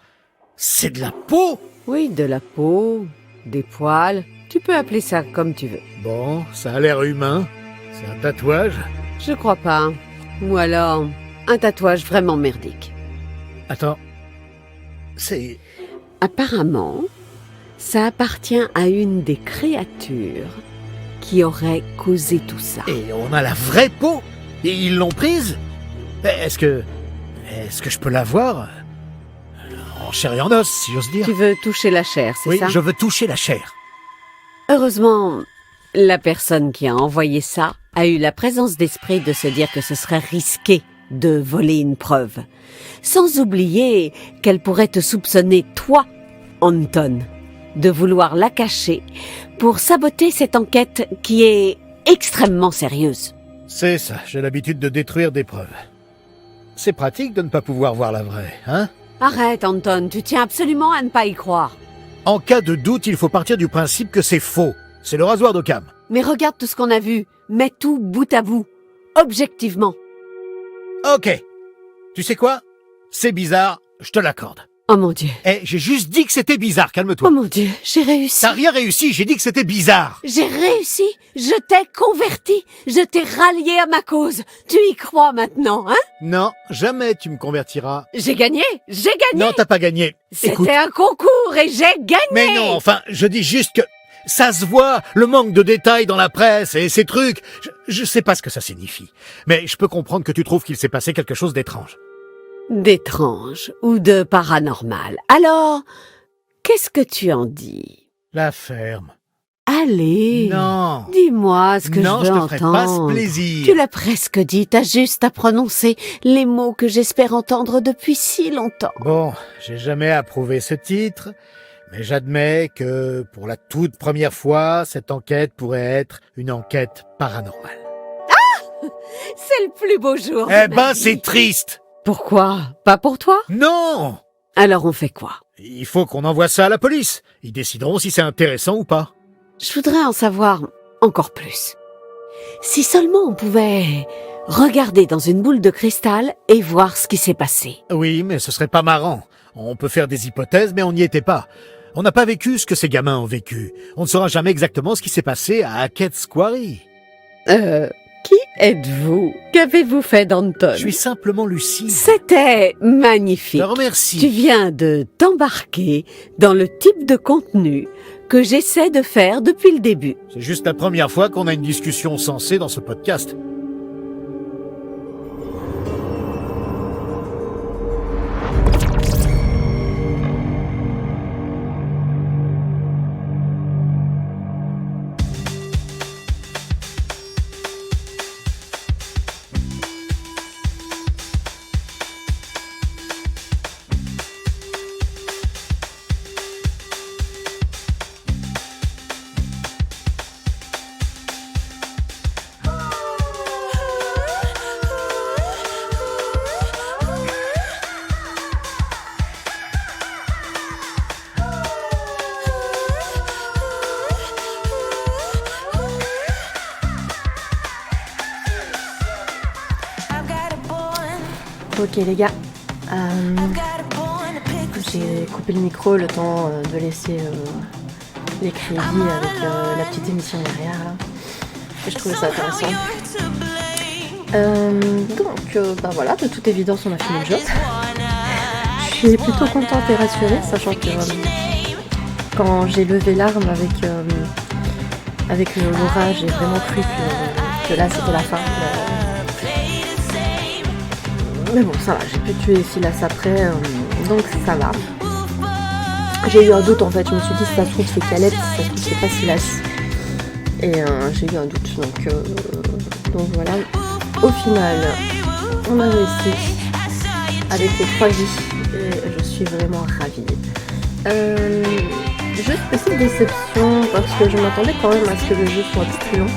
C'est de la peau? Oui, de la peau, des poils, tu peux appeler ça comme tu veux. Bon, ça a l'air humain. C'est un tatouage? Je crois pas. Ou alors, un tatouage vraiment merdique. Attends. C'est... Apparemment, ça appartient à une des créatures qui aurait causé tout ça. Et on a la vraie peau? Et ils l'ont prise? Est-ce que je peux la voir? En chair et en os, si j'ose dire. Tu veux toucher la chair, c'est ça? Oui, je veux toucher la chair. Heureusement, la personne qui a envoyé ça a eu la présence d'esprit de se dire que ce serait risqué de voler une preuve. Sans oublier qu'elle pourrait te soupçonner, toi, Anton, de vouloir la cacher pour saboter cette enquête qui est extrêmement sérieuse. C'est ça, j'ai l'habitude de détruire des preuves. C'est pratique de ne pas pouvoir voir la vraie, hein? Arrête, Anton, tu tiens absolument à ne pas y croire. En cas de doute, il faut partir du principe que c'est faux. C'est le rasoir d'Occam. Mais regarde tout ce qu'on a vu. Mets tout bout à bout. Objectivement. Ok. Tu sais quoi? C'est bizarre, je te l'accorde. Oh mon Dieu. Eh, j'ai juste dit que c'était bizarre, calme-toi. Oh mon Dieu, j'ai réussi. T'as rien réussi, j'ai dit que c'était bizarre. J'ai réussi. Je t'ai converti. Je t'ai rallié à ma cause. Tu y crois maintenant, hein? Non, jamais tu me convertiras. J'ai gagné. J'ai gagné. Non, t'as pas gagné. Écoute. C'était un concours et j'ai gagné. Mais non, enfin, je dis juste que ça se voit, le manque de détails dans la presse et ces trucs. Je sais pas ce que ça signifie. Mais je peux comprendre que tu trouves qu'il s'est passé quelque chose d'étrange. D'étrange ou de paranormal. Alors, qu'est-ce que tu en dis? La ferme. Allez. Non. Dis-moi ce que non, je veux te ferai pas ce entendre. plaisir. Tu l'as presque dit, t'as juste à prononcer les mots que j'espère entendre depuis si longtemps. Bon, j'ai jamais approuvé ce titre, mais j'admets que pour la toute première fois, cette enquête pourrait être une enquête paranormale. Ah! C'est le plus beau jour. Eh ben, c'est triste. Pourquoi? Pas pour toi? Non! Alors on fait quoi? Il faut qu'on envoie ça à la police. Ils décideront si c'est intéressant ou pas. Je voudrais en savoir encore plus. Si seulement on pouvait regarder dans une boule de cristal et voir ce qui s'est passé. Oui, mais ce serait pas marrant. On peut faire des hypothèses, mais on n'y était pas. On n'a pas vécu ce que ces gamins ont vécu. On ne saura jamais exactement ce qui s'est passé à Hackett's Quarry. Qui êtes-vous? Qu'avez-vous fait d'Anton? Je suis simplement Lucie. C'était magnifique. Je te remercie. Tu viens de t'embarquer dans le type de contenu que j'essaie de faire depuis le début. C'est juste la première fois qu'on a une discussion sensée dans ce podcast. Ok les gars, j'ai coupé le micro le temps de laisser les crédits avec la petite émission derrière là. Et je trouvais ça intéressant. Donc voilà, de toute évidence on a fini le jeu. Je suis plutôt contente et rassurée, sachant que quand j'ai levé l'arme avec l'orage, j'ai vraiment cru que là c'était la fin. Mais bon, ça va, j'ai pu tuer Silas après, donc ça va. J'ai eu un doute en fait, je me suis dit si ça se trouve c'est Caleb, si ça se trouve c'est pas Silas. Et j'ai eu un doute, donc voilà. Au final, on a réussi avec les 3 vies et je suis vraiment ravie. Juste petite déception parce que je m'attendais quand même à ce que le jeu soit plus long.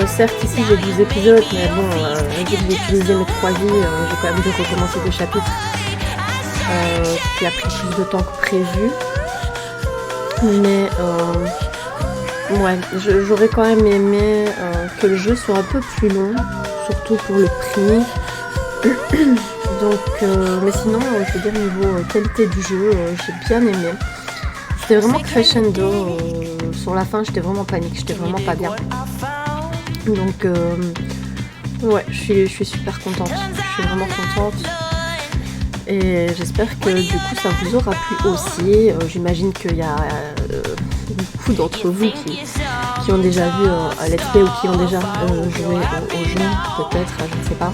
Certes ici j'ai 12 épisodes, mais bon, vu que j'ai utilisé mes 3 vies, j'ai quand même dû recommencer des chapitres qui a pris plus de temps que prévu. Mais Ouais, j'aurais quand même aimé que le jeu soit un peu plus long, surtout pour le prix. Donc, mais sinon, je veux dire, niveau qualité du jeu, j'ai bien aimé. C'était vraiment crescendo. Sur la fin, j'étais vraiment panique, j'étais vraiment pas bien. Donc, ouais, je suis super contente. Je suis vraiment contente. Et j'espère que du coup, ça vous aura plu aussi. J'imagine qu'il y a beaucoup d'entre vous qui ont déjà vu un let's play ou qui ont déjà joué au jeu, peut-être, je ne sais pas.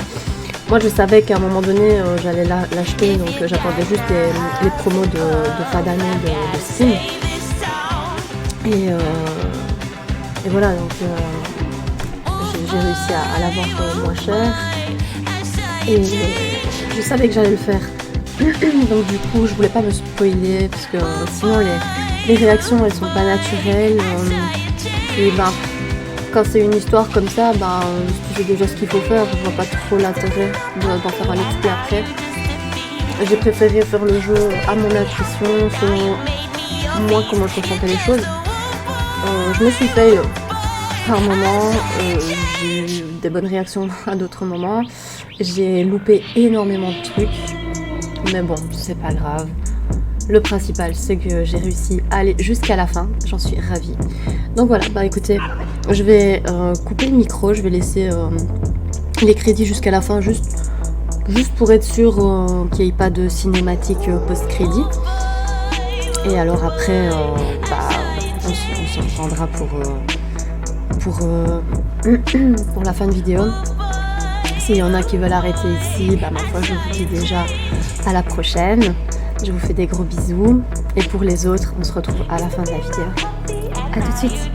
Moi, je savais qu'à un moment donné, j'allais l'acheter, donc j'attendais juste les promos de fin d'année de Steam. Et voilà, donc j'ai réussi à l'avoir moins cher. Et je savais que j'allais le faire. Donc du coup, je voulais pas me spoiler, parce que sinon les réactions, elles sont pas naturelles. Et ben, quand c'est une histoire comme ça, si tu sais déjà ce qu'il faut faire, je vois pas trop l'intérêt d'en faire un let's play après. J'ai préféré faire le jeu à mon intuition, selon moi comment je ressentais les choses. Je me suis fail par moments, j'ai eu des bonnes réactions à d'autres moments. J'ai loupé énormément de trucs, mais bon, c'est pas grave. Le principal, c'est que j'ai réussi à aller jusqu'à la fin. J'en suis ravie. Donc voilà, écoutez, je vais couper le micro. Je vais laisser les crédits jusqu'à la fin, juste pour être sûr qu'il n'y ait pas de cinématique post-crédit. Et alors après, on s'en prendra pour la fin de vidéo. S'il y en a qui veulent arrêter ici, ma foi, je vous dis déjà à la prochaine. Je vous fais des gros bisous. Et pour les autres, on se retrouve à la fin de la vidéo. A tout de suite.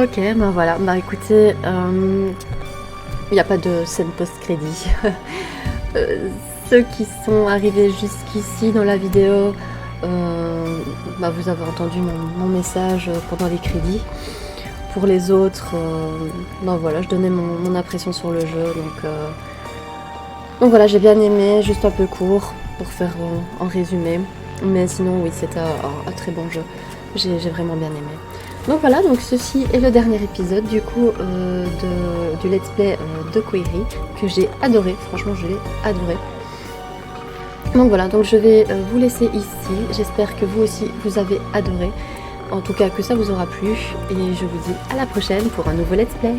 Ok, voilà, écoutez, il n'y a pas de scène post-crédit. Ceux qui sont arrivés jusqu'ici dans la vidéo, vous avez entendu mon message pendant les crédits. Pour les autres, voilà, je donnais mon impression sur le jeu, donc voilà, j'ai bien aimé, juste un peu court pour faire en résumé. Mais sinon, oui, c'était un très bon jeu, j'ai vraiment bien aimé. Donc voilà, donc ceci est le dernier épisode du coup du let's play de Query que j'ai adoré, franchement je l'ai adoré. Donc voilà, donc je vais vous laisser ici, j'espère que vous aussi vous avez adoré, en tout cas que ça vous aura plu et je vous dis à la prochaine pour un nouveau let's play.